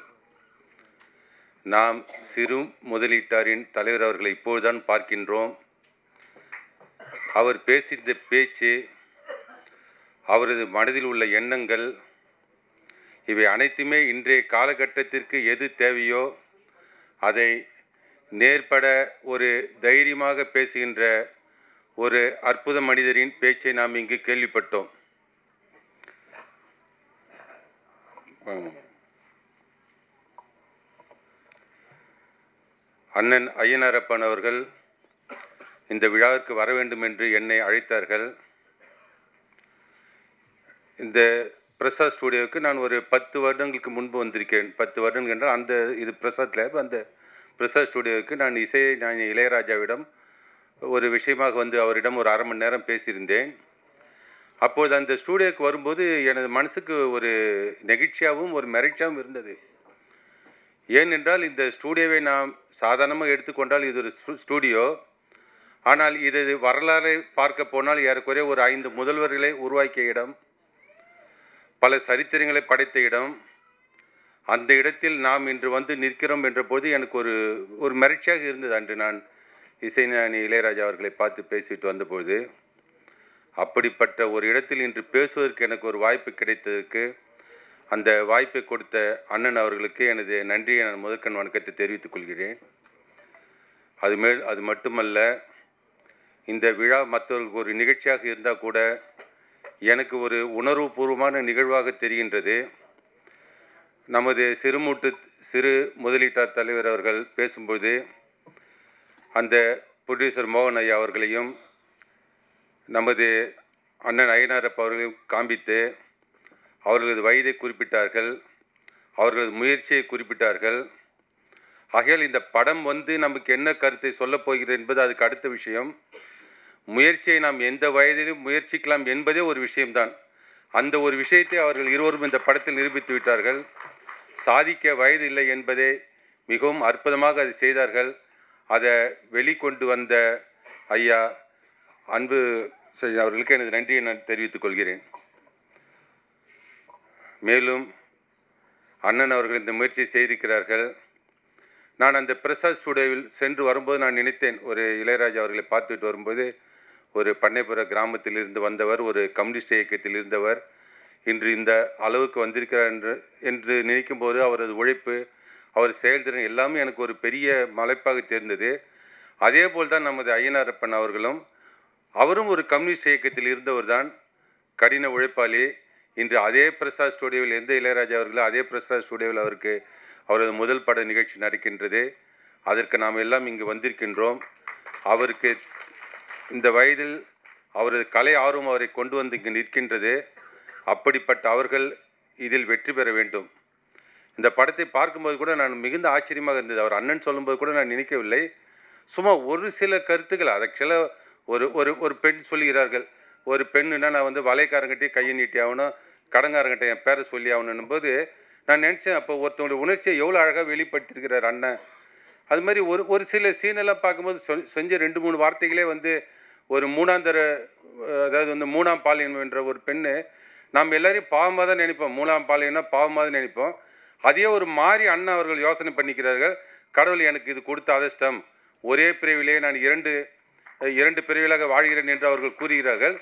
நாம் சிறு முதலீட்டாரின் தலைவர் அவர்களை இப்போதுதான் பார்க்கின்றோம். அவர் பேசிய பேச்சு, அவரது மனதில் உள்ள எண்ணங்கள், இவை அனைத்துமே இன்றைய காலகட்டத்திற்கு எது தேவையோ அதை நேர்பட ஒரு தைரியமாக பேசுகின்ற ஒரு அற்புத மனிதரின் பேச்சை நாம் இங்கு கேள்விப்பட்டோம். அண்ணன் ஐயனாரப்பன் அவர்கள் இந்த விழாவிற்கு வர வேண்டும் என்று என்னை அழைத்தார்கள். இந்த பிரசாத் ஸ்டூடியோவுக்கு நான் ஒரு 10 வருடங்களுக்கு முன்பு வந்திருக்கேன். 10 வருடங்கள் என்றால் அந்த இது பிரசாத் லேப், அந்த பிரசாத் ஸ்டூடியோவுக்கு நான் இளையராஜாவிடம் ஒரு விஷயமாக வந்து அவரிடம் ஒரு 1/2 மணி நேரம் பேசியிருந்தேன். அப்போது அந்த ஸ்டூடியோவுக்கு வரும்போது எனது மனசுக்கு ஒரு நெகிழ்ச்சியாகவும் ஒரு மகிழ்ச்சியாகவும் இருந்தது. ஏனென்றால் இந்த ஸ்டூடியோவை நாம் சாதாரணமாக எடுத்துக்கொண்டால் இது ஒரு ஸ்டூடியோ. ஆனால் இது வரலாறை பார்க்க போனால் ஏறக்குறைய ஒரு 5 முதல்வர்களை உருவாக்கிய இடம், பல சரித்திரங்களை படைத்த இடம். அந்த இடத்தில் நாம் இன்று வந்து நிற்கிறோம் என்ற போது எனக்கு ஒரு மகிழ்ச்சியாக இருந்தது. அன்று நான் இசைஞானி இளையராஜா அவர்களை பார்த்து பேசிவிட்டு வந்தபொழுது, அப்படிப்பட்ட ஒரு இடத்தில் இன்று பேசுவதற்கு எனக்கு ஒரு வாய்ப்பு கிடைத்ததற்கு அந்த வாய்ப்பை கொடுத்த அண்ணன் அவர்களுக்கு எனது நன்றியை நான் முதற்கண் வணக்கத்தை தெரிவித்துக் கொள்கிறேன். அது மட்டுமல்ல, இந்த விழா மற்றவர்களுக்கு ஒரு நிகழ்ச்சியாக இருந்தால் கூட எனக்கு ஒரு உணர்வுபூர்வமான நிகழ்வாக தெரிகின்றது. நமது சிறு முதலீட்டார் தலைவர் அவர்கள் பேசும்போது அந்த ப்ரொடியூசர் மோகன் ஐயா அவர்களையும் நமது அண்ணன் ஐயனாரப்ப அவர்களையும் காண்பித்து அவர்களது வயதை குறிப்பிட்டார்கள், அவர்களது முயற்சியை குறிப்பிட்டார்கள். ஆகையால் இந்த படம் வந்து நமக்கு என்ன கருத்தை சொல்லப் போகிறது என்பது அதுக்கு அடுத்த விஷயம். முயற்சியை நாம் எந்த வயதிலும் முயற்சிக்கலாம் என்பதே ஒரு விஷயம்தான். அந்த ஒரு விஷயத்தை அவர்கள் இருவரும் இந்த படத்தில் நிரூபித்து விட்டார்கள். சாதிக்க வயது இல்லை என்பதை மிகவும் அற்புதமாக அதை செய்தார்கள். அதை வெளிக்கொண்டு வந்த ஐயா அன்பு அவர்களுக்கு எனது நன்றியை நான் தெரிவித்துக் கொள்கிறேன். மேலும் அண்ணன் அவர்கள் இந்த முயற்சியை செய்திருக்கிறார்கள். நான் அந்த பிரசாத் ஸ்டூடியோவில் சென்று வரும்போது நான் நினைத்தேன், ஒரு இளையராஜா அவர்களை பார்த்துட்டு வரும்போது, ஒரு பண்ணைப்புற கிராமத்தில் இருந்து வந்தவர், ஒரு கம்யூனிஸ்ட் இயக்கத்தில் இருந்தவர், இன்று இந்த அளவுக்கு வந்திருக்கிறார் என்று நினைக்கும்போது அவரது உழைப்பு, அவர் செயல்திறன் எல்லாமே எனக்கு ஒரு பெரிய மலைப்பாக தெரிந்தது. அதே போல் தான் நமது ஐயனாரப்பன் அவரும் ஒரு கம்யூனிஸ்ட் இயக்கத்தில் இருந்தவர் தான், கடின உழைப்பாளி. இன்று அதே பிரசாத் ஸ்டூடியோவில் எந்த இளையராஜா அவர்களோ அதே பிரசாத் ஸ்டூடியோவில் அவரது முதல் பட நிகழ்ச்சி நடக்கின்றது. அதற்கு நாம் எல்லாம் இங்கு வந்திருக்கின்றோம். அவருக்கு இந்த வயதில் அவரது கலை ஆர்வம் அவரை கொண்டு வந்து இங்கு நிற்கின்றது. அப்படிப்பட்ட அவர்கள் இதில் வெற்றி பெற வேண்டும். இந்த படத்தை பார்க்கும்போது கூட நான் மிகுந்த ஆச்சரியமாக இருந்தது. அவர் அண்ணன் சொல்லும்போது கூட நான் நினைக்கவில்லை. சும்மா ஒரு சில கருத்துக்கள், அதற்கில ஒரு பெண் சொல்லுகிறார்கள், ஒரு பெண்ணுன்னா நான் வந்து வலைக்காரங்கிட்டே கையை நீட்டி ஆகணும், கடங்காரங்கிட்ட என் பேரை சொல்லி ஆகணும் போது நான் நினச்சேன், அப்போ ஒருத்தவங்களுடைய உணர்ச்சியை எவ்வளோ அழகாக வெளிப்படுத்தியிருக்கிறார் அண்ணன். அது மாதிரி ஒரு சில சீனெல்லாம் பார்க்கும்போது செஞ்ச 2-3 வார்த்தைகளே வந்து ஒரு மூணாந்தர, அதாவது வந்து 3ஆம் பாலினம் என்ற ஒரு பெண்ணு, நாம் எல்லாரையும் பாவமாக தான் நினைப்போம். 3ஆம் பாலியம்னா பாவமாக தான் நினைப்போம். அதே ஒரு மாறி அண்ணன் அவர்கள் யோசனை பண்ணிக்கிறார்கள். கடவுள் எனக்கு இது கொடுத்த அதிர்ஷ்டம், ஒரே பிரிவிலே நான் இரண்டு பிரிவிலாக வாழ்கிறேன் என்று அவர்கள் கூறுகிறார்கள்.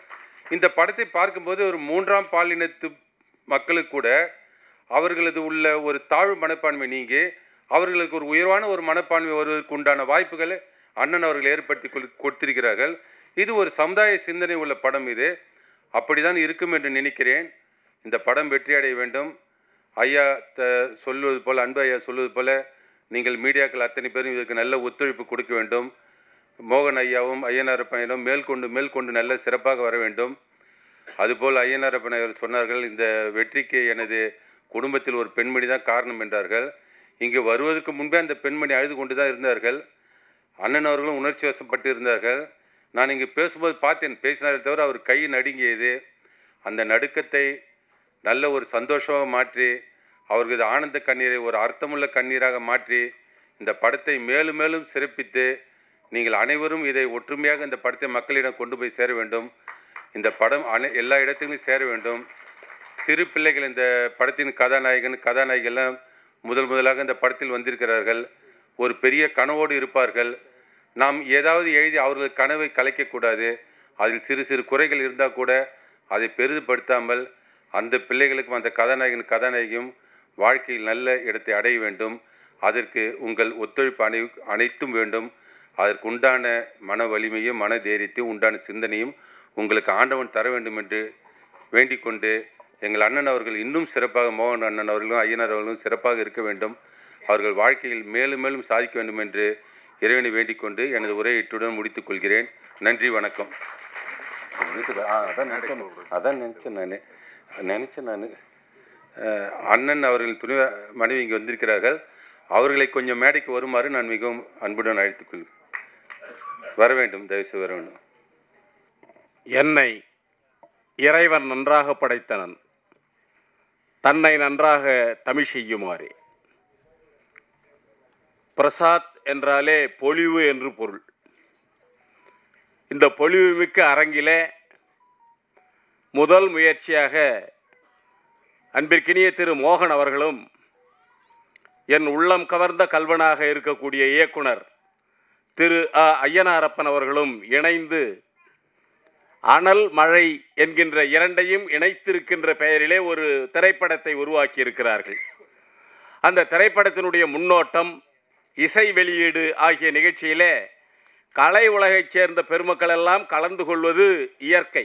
இந்த படத்தை பார்க்கும்போது ஒரு 3ஆம் பாலினத்து மக்களுக்கு கூட அவர்களது உள்ள ஒரு தாழ்வு மனப்பான்மை நீங்கி அவர்களுக்கு ஒரு உயர்வான ஒரு மனப்பான்மை வருவதற்கு உண்டான வாய்ப்புகளை அண்ணன் அவர்கள் ஏற்படுத்தி கொடுத்திருக்கிறார்கள். இது ஒரு சமுதாய சிந்தனை உள்ள படம். இது அப்படிதான் இருக்கும் என்று நினைக்கிறேன். இந்த படம் வெற்றி அடைய வேண்டும். ஐயா சொல்வது போல், அன்பு ஐயா சொல்வது போல், நீங்கள் மீடியாக்கள் அத்தனை பேரும் இதற்கு நல்ல ஒத்துழைப்பு கொடுக்க வேண்டும். மோகன் ஐயாவும் ஐயனாரப்பனையும் மேற்கொண்டு நல்ல சிறப்பாக வர வேண்டும். அதுபோல் ஐயனாரப்பன் அவர்கள் சொன்னார்கள், இந்த வெற்றிக்கு எனது குடும்பத்தில் ஒரு பெண்மணி தான் காரணம் என்றார்கள். இங்கே வருவதற்கு முன்பே அந்த பெண்மணி அழுது கொண்டு தான் இருந்தார்கள். அண்ணன் அவர்களும் உணர்ச்சி வசப்பட்டு இருந்தார்கள். நான் இங்கே பேசும்போது பார்த்தேன், பேசினாரே தவிர அவர் கை நடுங்கியது. அந்த நடுக்கத்தை நல்ல ஒரு சந்தோஷமாக மாற்றி, அவர்களது ஆனந்த கண்ணீரை ஒரு அர்த்தமுள்ள கண்ணீராக மாற்றி, இந்த படத்தை மேலும் மேலும் சிறப்பித்து, நீங்கள் அனைவரும் இதை ஒற்றுமையாக இந்த படத்தை மக்களிடம் கொண்டு போய் சேர வேண்டும். இந்த படம் எல்லா இடத்துலையும் சேர வேண்டும். சிறு பிள்ளைகள் இந்த படத்தின் கதாநாயகிகள்லாம் முதலாக இந்த படத்தில் வந்திருக்கிறார்கள். ஒரு பெரிய கனவோடு இருப்பார்கள். நாம் ஏதாவது எழுதி அவர்கள் கனவை கலைக்கக்கூடாது. அதில் சிறு சிறு குறைகள் இருந்தால் கூட அதை பெரிதுபடுத்தாமல் அந்த பிள்ளைகளுக்கும் அந்த கதாநாயகியும் வாழ்க்கையில் நல்ல இடத்தை அடைய வேண்டும். அதற்கு உங்கள் ஒத்துழைப்பு அனைத்தும் வேண்டும். அதற்கு உண்டான மன வலிமையும் மன தைரியத்தையும் உண்டான சிந்தனையும் உங்களுக்கு ஆண்டவன் தர வேண்டும் என்று வேண்டிக் கொண்டு, எங்கள் அண்ணன் அவர்கள் இன்னும் சிறப்பாக, மோகன் அண்ணன் அவர்களும் ஐயனார் அவர்களும் சிறப்பாக இருக்க வேண்டும். அவர்கள் வாழ்க்கையில் மேலும் மேலும் சாதிக்க வேண்டும் என்று இறைவனை வேண்டிக் கொண்டு எனது உரையை இட்டுடன் முடித்துக் கொள்கிறேன். நன்றி, வணக்கம். அதான் நினச்சேன் நான் அண்ணன் அவர்களின் துணை மனைவி இங்கே வந்திருக்கிறார்கள். அவர்களை கொஞ்சம் மேடைக்கு வருமாறு நான் மிகவும் அன்புடன் அழைத்துக்கொள் வர வேண்டும். தயவுசெய்து வர வேண்டும். என்னை இறைவன் நன்றாக படைத்தனன், தன்னை நன்றாக தமிழ் செய்யுமாறே. பிரசாத் என்றாலே பொலிவு என்று பொருள். இந்த பொலிவு மிக்க அரங்கிலே முதல் முயற்சியாக அன்பிற்கினிய திரு மோகன் அவர்களும் என் உள்ளம் கவர்ந்த கல்வனாக இருக்கக்கூடிய இயக்குனர் திரு ஐயனாரப்பன் அவர்களும் இணைந்து அனல் மழை என்கின்ற இரண்டையும் இணைத்திருக்கின்ற பெயரிலே ஒரு திரைப்படத்தை உருவாக்கி இருக்கிறார்கள். அந்த திரைப்படத்தினுடைய முன்னோட்டம், இசை வெளியீடு ஆகிய நிகழ்ச்சியிலே கலை உலகைச் சேர்ந்த பெருமக்கள் எல்லாம் கலந்து கொள்வது இயற்கை.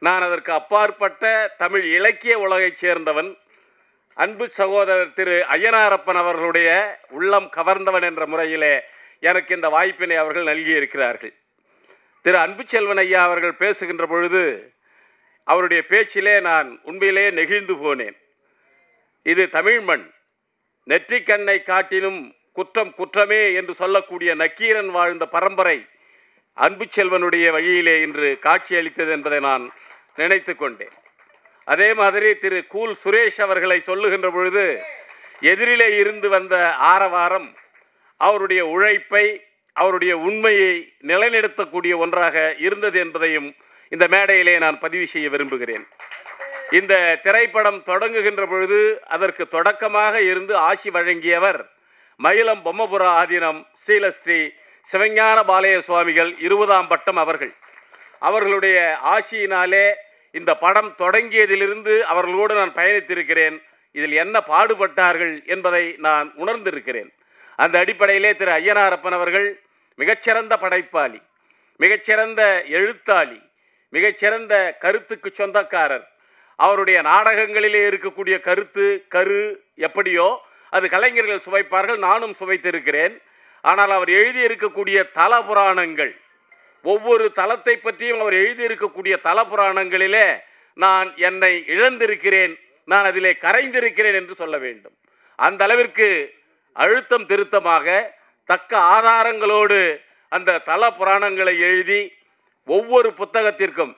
நான் அதற்கு அப்பாற்பட்ட தமிழ் இலக்கிய உலகைச் சேர்ந்தவன். அன்பு சகோதரர் திரு ஐயனாரப்பன் அவர்களுடைய உள்ளம் கவர்ந்தவன் என்ற முறையிலே எனக்கு இந்த வாய்ப்பினை அவர்கள் நல்கியிருக்கிறார்கள். திரு அன்புச்செல்வன் ஐயா அவர்கள் பேசுகின்ற பொழுது அவருடைய பேச்சிலே நான் உண்மையிலே நெகிழ்ந்து போனேன். இது தமிழ் மண், நெற்றிக்கண்ணை காட்டினும் குற்றம் குற்றமே என்று சொல்லக்கூடிய நக்கீரன் வாழ்ந்த பரம்பரை அன்புச்செல்வனுடைய வழியிலே இன்று காட்சியளித்தது என்பதை நான் நினைத்து கொண்டேன். அதே மாதிரி திரு கூல் சுரேஷ் அவர்களை சொல்லுகின்ற பொழுது எதிரிலே இருந்து வந்த ஆரவாரம் அவருடைய உழைப்பை, அவருடைய உண்மையை நிலைநிறுத்தக்கூடிய ஒன்றாக இருந்தது என்பதையும் இந்த மேடையிலே நான் பதிவு செய்ய விரும்புகிறேன். இந்த திரைப்படம் தொடங்குகின்ற பொழுது அதற்கு தொடக்கமாக இருந்து ஆசி வழங்கியவர் மயிலம் பொம்மபுர ஆதீனம் ஸ்ரீலஸ்ரீ சிவஞான பாலய சுவாமிகள் 20ஆம் பட்டம் அவர்கள். அவர்களுடைய ஆசியினாலே இந்த படம் தொடங்கியதிலிருந்து அவர்களோடு நான் பயணித்திருக்கிறேன். இதில் என்ன பாடுபட்டார்கள் என்பதை நான் உணர்ந்திருக்கிறேன். அந்த அடிப்படையிலே திரு ஐயனாரப்பன் அவர்கள் மிகச்சிறந்த படைப்பாளி, மிகச்சிறந்த எழுத்தாளி, மிகச்சிறந்த கருத்துக்கு சொந்தக்காரர். அவருடைய நாடகங்களிலே இருக்கக்கூடிய கரு எப்படியோ அது கலைஞர்கள் சுவைப்பார்கள், நானும் சுவைத்திருக்கிறேன். ஆனால் அவர் எழுதியிருக்கக்கூடிய தல புராணங்கள், ஒவ்வொரு தலத்தை பற்றியும் அவர் எழுதியிருக்கக்கூடிய தல புராணங்களிலே நான் என்னை இழந்திருக்கிறேன், நான் அதிலே கரைந்திருக்கிறேன் என்று சொல்ல வேண்டும். அந்த அளவிற்கு அழுத்தம் திருத்தமாக தக்க ஆதாரங்களோடு அந்த தல புராணங்களை எழுதி ஒவ்வொரு புத்தகத்திற்கும்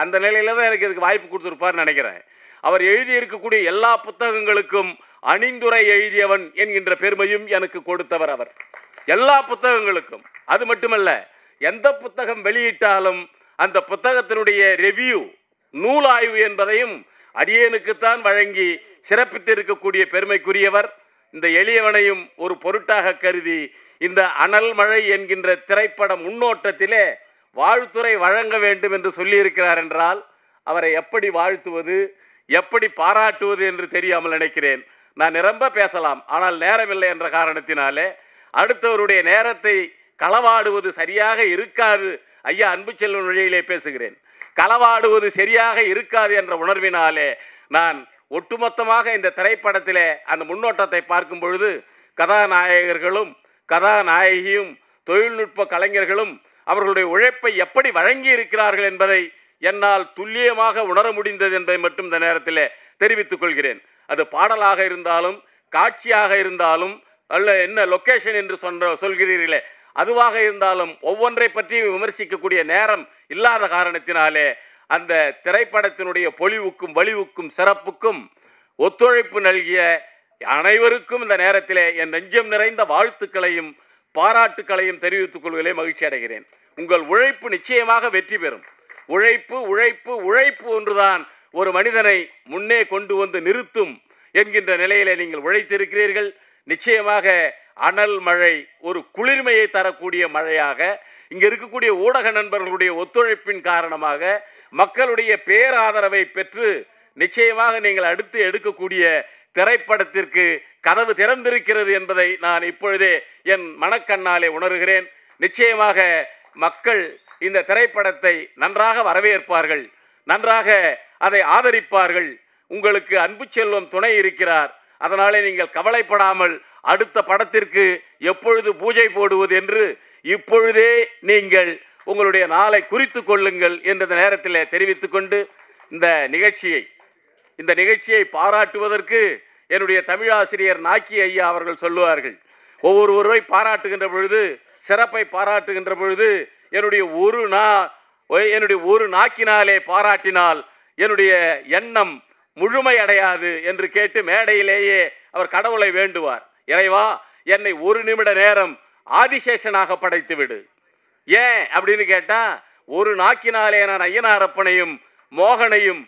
அந்த நிலையில தான் எனக்கு இதுக்கு வாய்ப்பு கொடுத்துருப்பார்னு நினைக்கிறேன். அவர் எழுதியிருக்கக்கூடிய எல்லா புத்தகங்களுக்கும் அணிந்துரை எழுதியவன் என்கின்ற பெருமையும் எனக்கு கொடுத்தவர் அவர். எல்லா புத்தகங்களுக்கும். அது மட்டுமல்ல, எந்த புத்தகம் வெளியிட்டாலும் அந்த புத்தகத்தினுடைய ரிவ்யூ, நூலாய்வு என்பதையும் அடியேனுக்குத்தான் வழங்கி சிறப்பித்திருக்கக்கூடிய பெருமைக்குரியவர். இந்த எளியவனையும் ஒரு பொருட்டாக கருதி இந்த அனல் மழை என்கின்ற திரைப்பட முன்னோட்டத்திலே வாழ்த்துரை வழங்க வேண்டும் என்று சொல்லியிருக்கிறார் என்றால் அவரை எப்படி வாழ்த்துவது, எப்படி பாராட்டுவது என்று தெரியாமல் நினைக்கிறேன். நான் நிரம்ப பேசலாம், ஆனால் நேரமில்லை என்ற காரணத்தினாலே அடுத்தவருடைய நேரத்தை களவாடுவது சரியாக இருக்காது. ஐயா அன்புச்செல்வன் வழியிலே பேசுகிறேன். களவாடுவது சரியாக இருக்காது என்ற உணர்வினாலே நான் ஒட்டுமொத்தமாக இந்த திரைப்படத்திலே அந்த முன்னோட்டத்தை பார்க்கும் பொழுது கதாநாயகர்களும் கதாநாயகியும் தொழில்நுட்ப கலைஞர்களும் அவர்களுடைய உழைப்பை எப்படி வழங்கி இருக்கிறார்கள் என்பதை என்னால் துல்லியமாக உணர முடிந்தது என்பதை மட்டும் இந்த நேரத்தில் தெரிவித்துக் கொள்கிறேன். அது பாடலாக இருந்தாலும் காட்சியாக இருந்தாலும் அல்ல என்ன லொக்கேஷன் என்று சொல்கிறீர்களே அதுவாக இருந்தாலும் ஒவ்வொன்றை பற்றியும் விமர்சிக்கக்கூடிய நேரம் இல்லாத காரணத்தினாலே அந்த திரைப்படத்தினுடைய பொலிவுக்கும் வலிவுக்கும் சிறப்புக்கும் ஒத்துழைப்பு நல்கிய அனைவருக்கும் இந்த நேரத்திலே என் நெஞ்சம் நிறைந்த வாழ்த்துக்களையும் பாராட்டுக்களையும் தெரிவித்துக் கொள்வதிலே மகிழ்ச்சி அடைகிறேன். உங்கள் உழைப்பு நிச்சயமாக வெற்றி பெறும். உழைப்பு உழைப்பு உழைப்பு ஒன்றுதான் ஒரு மனிதனை முன்னே கொண்டு வந்து நிறுத்தும் என்கின்ற நிலையிலே நீங்கள் உழைத்திருக்கிறீர்கள். நிச்சயமாக அனல் மழை ஒரு குளிர்மையை தரக்கூடிய மழையாக, இங்கே இருக்கக்கூடிய ஊடக நண்பர்களுடைய ஒத்துழைப்பின் காரணமாக மக்களுடைய பேராதரவை பெற்று நிச்சயமாக நீங்கள் அடுத்து எடுக்கக்கூடிய திரைப்படத்திற்கு கதவு திறந்திருக்கிறது என்பதை நான் இப்பொழுதே என் மனக்கண்ணாலே உணர்கிறேன். நிச்சயமாக மக்கள் இந்த திரைப்படத்தை நன்றாக வரவேற்பார்கள், நன்றாக அதை ஆதரிப்பார்கள். உங்களுக்கு அன்பு செல்வம் துணை இருக்கிறார். அதனாலே நீங்கள் கவலைப்படாமல் அடுத்த படத்திற்கு எப்பொழுது பூஜை போடுவது என்று இப்பொழுதே நீங்கள் உங்களுடைய நாளை குறித்து கொள்ளுங்கள் என்ற நேரத்தில் தெரிவித்துக் கொண்டு இந்த நிகழ்ச்சியை பாராட்டுவதற்கு என்னுடைய தமிழாசிரியர் நாக்கி ஐயா அவர்கள் சொல்லுவார்கள், ஒவ்வொருவரை பாராட்டுகின்ற பொழுது, சிறப்பை பாராட்டுகின்ற பொழுது என்னுடைய ஒரு நாக்கினாலே பாராட்டினால் என்னுடைய எண்ணம் முழுமையடையாது என்று கேட்டு மேடையிலேயே அவர் கடவுளை வேண்டுவார். இறைவா, என்னை ஒரு நிமிட நேரம் ஆதிசேஷனாக படைத்து விடு. ஏன் அப்படின்னு கேட்டா, ஒரு நாக்கினாலே நான் ஐயனாரப்பனையும் மோகனையும்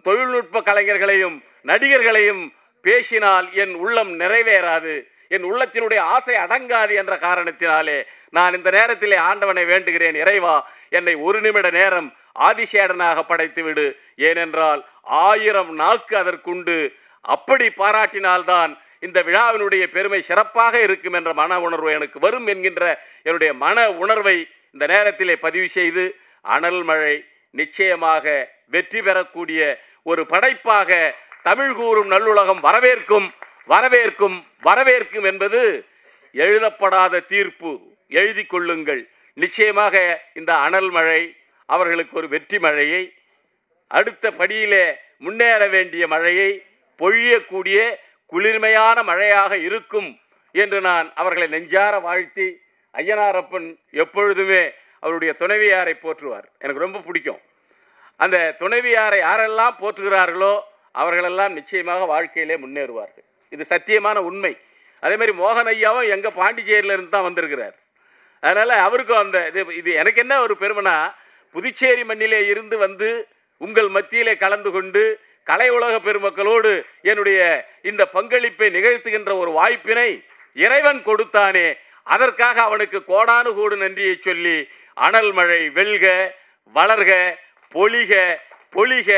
தொழில்நுட்ப கலைஞர்களையும் நடிகர்களையும் பேசினால் என் உள்ளம் நிறைவேறாது, என் உள்ளத்தினுடைய ஆசை அடங்காது என்ற காரணத்தினாலே நான் இந்த நேரத்திலே ஆண்டவனை வேண்டுகிறேன், இறைவா என்னை ஒரு நிமிட நேரம் ஆதிசேடனாக படைத்து விடு. ஏனென்றால் 1000 நாக்கு அதற்குண்டு. அப்படி பாராட்டினால்தான் இந்த விழாவினுடைய பெருமை சிறப்பாக இருக்கும் என்ற மன உணர்வு எனக்கு வரும் என்கின்ற என்னுடைய மன உணர்வை இந்த நேரத்திலே பதிவு செய்து, அனல் மழை நிச்சயமாக வெற்றி பெறக்கூடிய ஒரு படைப்பாக தமிழ் கூறும் நல்லுலகம் வரவேற்கும் வரவேற்கும் வரவேற்கும் என்பது எழுதப்படாத தீர்ப்பு. எழுதி கொள்ளுங்கள். நிச்சயமாக இந்த அனல் மழை அவர்களுக்கு ஒரு வெற்றி மழையை, அடுத்த படியிலே முன்னேற வேண்டிய மழையை பொழியக்கூடிய குளிர்மையான மழையாக இருக்கும் என்று நான் அவர்களை நெஞ்சார வாழ்த்தி, ஐயனாரப்பன் எப்பொழுதுமே அவருடைய துணைவியாரை போற்றுவார். எனக்கு ரொம்ப பிடிக்கும். அந்த துணைவியாரை யாரெல்லாம் போற்றுகிறார்களோ அவர்களெல்லாம் நிச்சயமாக வாழ்க்கையிலே முன்னேறுவார்கள். இது சத்தியமான உண்மை. அதே மாதிரி மோகன் ஐயாவும் எங்கள் பாண்டிச்சேரியிலிருந்து தான் வந்திருக்கிறார். அதனால் அவருக்கும் அந்த இது எனக்கு என்ன ஒரு பெருமைனா, புதுச்சேரி மண்ணிலே இருந்து வந்து உங்கள் மத்தியிலே கலந்து கொண்டு கலை உலக பெருமக்களோடு என்னுடைய இந்த பங்களிப்பை நிகழ்த்துகின்ற ஒரு வாய்ப்பினை இறைவன் கொடுத்தானே, அதற்காக அவனுக்கு கோடானு கோடு நன்றியை சொல்லி, அனல் மழை வெல்க, வளர்க, பொலிக பொலிக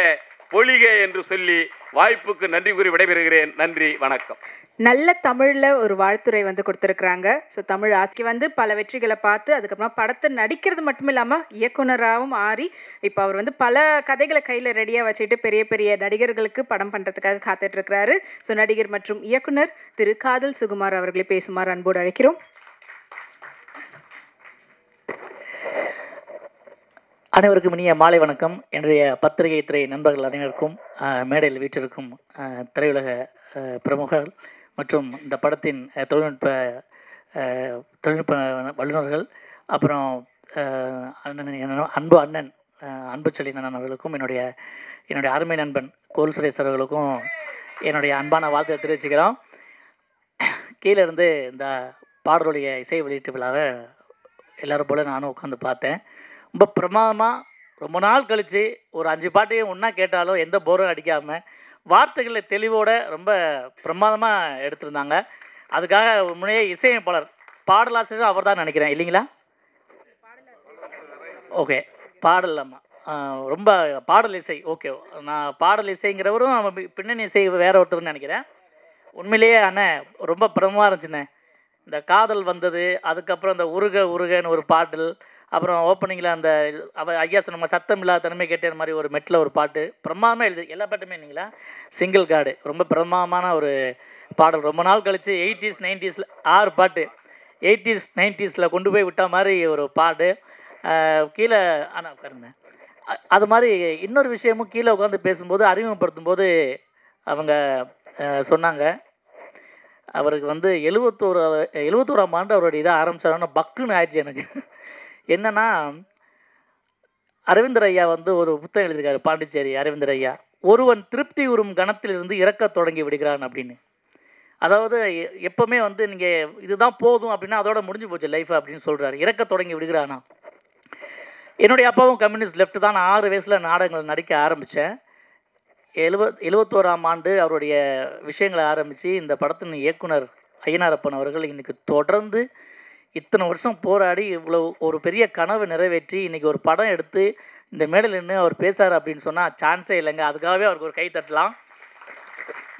பொலிக என்று சொல்லி வாய்ப்புக்கு நன்றி கூறி விடைபெறுகிறேன். நன்றி, வணக்கம். நல்ல தமிழில் ஒரு வாழ்த்துறை கொடுத்துருக்குறாங்க. ஸோ தமிழ் ஆசிக்கு பல வெற்றிகளை பார்த்து அதுக்கப்புறம் படத்தை நடிக்கிறது மட்டும் இல்லாமல் இயக்குனராகவும் ஆறி இப்போ அவர் பல கதைகளை கையில் ரெடியாக வச்சுட்டு பெரிய பெரிய நடிகர்களுக்கு படம் பண்ணுறதுக்காக காத்துட்ருக்கிறாரு. ஸோ நடிகர் மற்றும் இயக்குனர் திரு காதல் சுகுமார் அவர்களை பேசுமாறு அன்போடு அழைக்கிறோம். அனைவருக்கும் இனிய மாலை வணக்கம். என்னுடைய பத்திரிகை துறை நண்பர்கள் அனைவருக்கும், மேடையில் வீற்றிருக்கும் திரையுலக பிரமுகர்கள் மற்றும் இந்த படத்தின் தொழில்நுட்ப வல்லுநர்கள், அப்புறம் அன்பு அண்ணன் அன்பு செல்லினன் அவர்களுக்கும், என்னுடைய அருமை நண்பன் கோல் சுரேஷ் அவர்களுக்கும் என்னுடைய அன்பான வாழ்த்தை தெரிவிச்சுக்கிறோம். கீழே இருந்து இந்த பாடலுடைய இசை வெளியீட்டு விழாவை எல்லோரும் போல் நானும் உட்காந்து பார்த்தேன். ரொம்ப பிரமாதமாக, ரொம்ப நாள் கழித்து ஒரு 5 பாட்டையும் ஒன்றா கேட்டாலும் எந்த போரும் அடிக்காமல் வார்த்தைகளில் தெளிவோடு ரொம்ப பிரமாதமாக எடுத்திருந்தாங்க. அதுக்காக முன்னே இசையமைப்பாளர் பாடலாசிரியர் அவர் தான் நினைக்கிறேன், இல்லைங்களா? ஓகே, பாடலாமா, ரொம்ப பாடல் இசை. ஓகே, நான் பாடல் இசைங்கிறவரும் பின்னணி இசை வேற ஒருத்தர்னு நினைக்கிறேன். உண்மையிலேயே அண்ணன் ரொம்ப பிரமாதமாக இருந்துச்சுண்ணே. இந்த காதல் வந்தது, அதுக்கப்புறம் இந்த உருகன்னு ஒரு பாடல், அப்புறம் ஓப்பனிங்கில் அந்த ஐயா சொன்ன சத்தம் இல்லாத தனிமை கேட்டேன் மாதிரி ஒரு மெட்டில் ஒரு பாட்டு பிரமாதமாக எழுது. எல்லா பாட்டுமே இல்லைங்களா? சிங்கிள் கார்டு ரொம்ப பிரமாதமான ஒரு பாடல். ரொம்ப நாள் கழித்து 80s 90s 6 பாட்டு 80s 90s கொண்டு போய் விட்ட மாதிரி ஒரு பாட்டு. கீழே ஆனால் உட்காருங்க. அது மாதிரி இன்னொரு விஷயமும் கீழே உட்காந்து பேசும்போது அறிமுகப்படுத்தும் போது அவங்க சொன்னாங்க. அவருக்கு வந்து 71ஆம் ஆண்டு அவருடைய இதை ஆரம்பிச்சாருன்னா பக்குன்னு ஆயிடுச்சு எனக்கு. என்னன்னா, அரவிந்தர் ஐயா வந்து ஒரு புத்தகம் எழுதியிருக்காரு, பாண்டிச்சேரி அரவிந்தர் ஐயா. ஒருவன் திருப்தி உறும் கணத்திலிருந்து இறக்கத் தொடங்கி விடுகிறான் அப்படின்னு. அதாவது எப்போவுமே வந்து நீங்கள் இதுதான் போதும் அப்படின்னா அதோட முடிஞ்சு போச்சு லைஃப் அப்படின்னு சொல்கிறாரு. இறக்கத் தொடங்கி விடுகிறானா. என்னுடைய அப்பாவும் கம்யூனிஸ்ட் லெஃப்ட் தான். நான் 6 வயசில் நாடகங்கள் நடிக்க ஆரம்பித்தேன். 71ஆம் ஆண்டு அவருடைய விஷயங்களை ஆரம்பித்து இந்த படத்தின் இயக்குனர் ஐயனாரப்பன் அவர்கள் இன்றைக்கி தொடர்ந்து இத்தனை வருஷம் போராடி இவ்வளோ ஒரு பெரிய கனவை நிறைவேற்றி இன்றைக்கி ஒரு படம் எடுத்து இந்த மேடையில் நின்று அவர் பேசுகிறார் அப்படின்னு சொன்னால் சான்ஸே இல்லைங்க. அதுக்காகவே அவருக்கு ஒரு கை தட்டலாம்.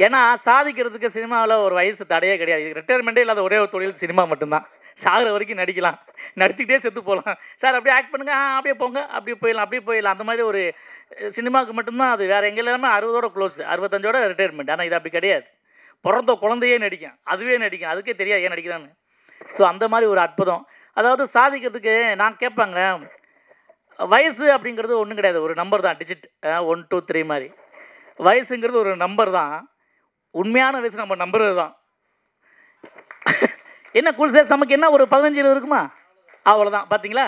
ஏன்னா சாதிக்கிறதுக்கு சினிமாவில் ஒரு வயசு தடையே கிடையாது. ரிட்டையர்மெண்ட்டே இல்லாத ஒரே ஒரு தொழில் சினிமா மட்டும்தான். சாகிற வரைக்கும் நடிக்கலாம், நடிச்சுக்கிட்டே செத்து போகலாம். சார் அப்படியே ஆக்ட் பண்ணுங்க, அப்படியே போங்க, அப்படியே போயிடலாம். அந்த மாதிரி ஒரு சினிமாவுக்கு மட்டும்தான் அது. வேறு எங்கே எல்லாமே 60ஓட க்ளோஸ், 65ஓட ரிட்டையர்மெண்ட். ஆனால் இது அப்படி கிடையாது. பிறந்த குழந்தையே நடிக்கும், அதுவே நடிக்கும், அதுக்கே தெரியாது ஏன் நடிக்கிறான்னு. ஸோ அந்த மாதிரி ஒரு அற்புதம். அதாவது சாதிக்கிறதுக்கு நான் கேட்பாங்க, வயசு அப்படிங்கிறது ஒன்றும் கிடையாது, ஒரு நம்பர் தான், டிஜிட் 1 2 3 மாதிரி. வயசுங்கிறது ஒரு நம்பர் தான். உண்மையான வயசு நம்ம நம்புறது தான். என்ன கூல் ஸ்டேஸ் நமக்கு என்ன ஒரு 15 இருக்குமா, அவ்வளோதான். பார்த்தீங்களா,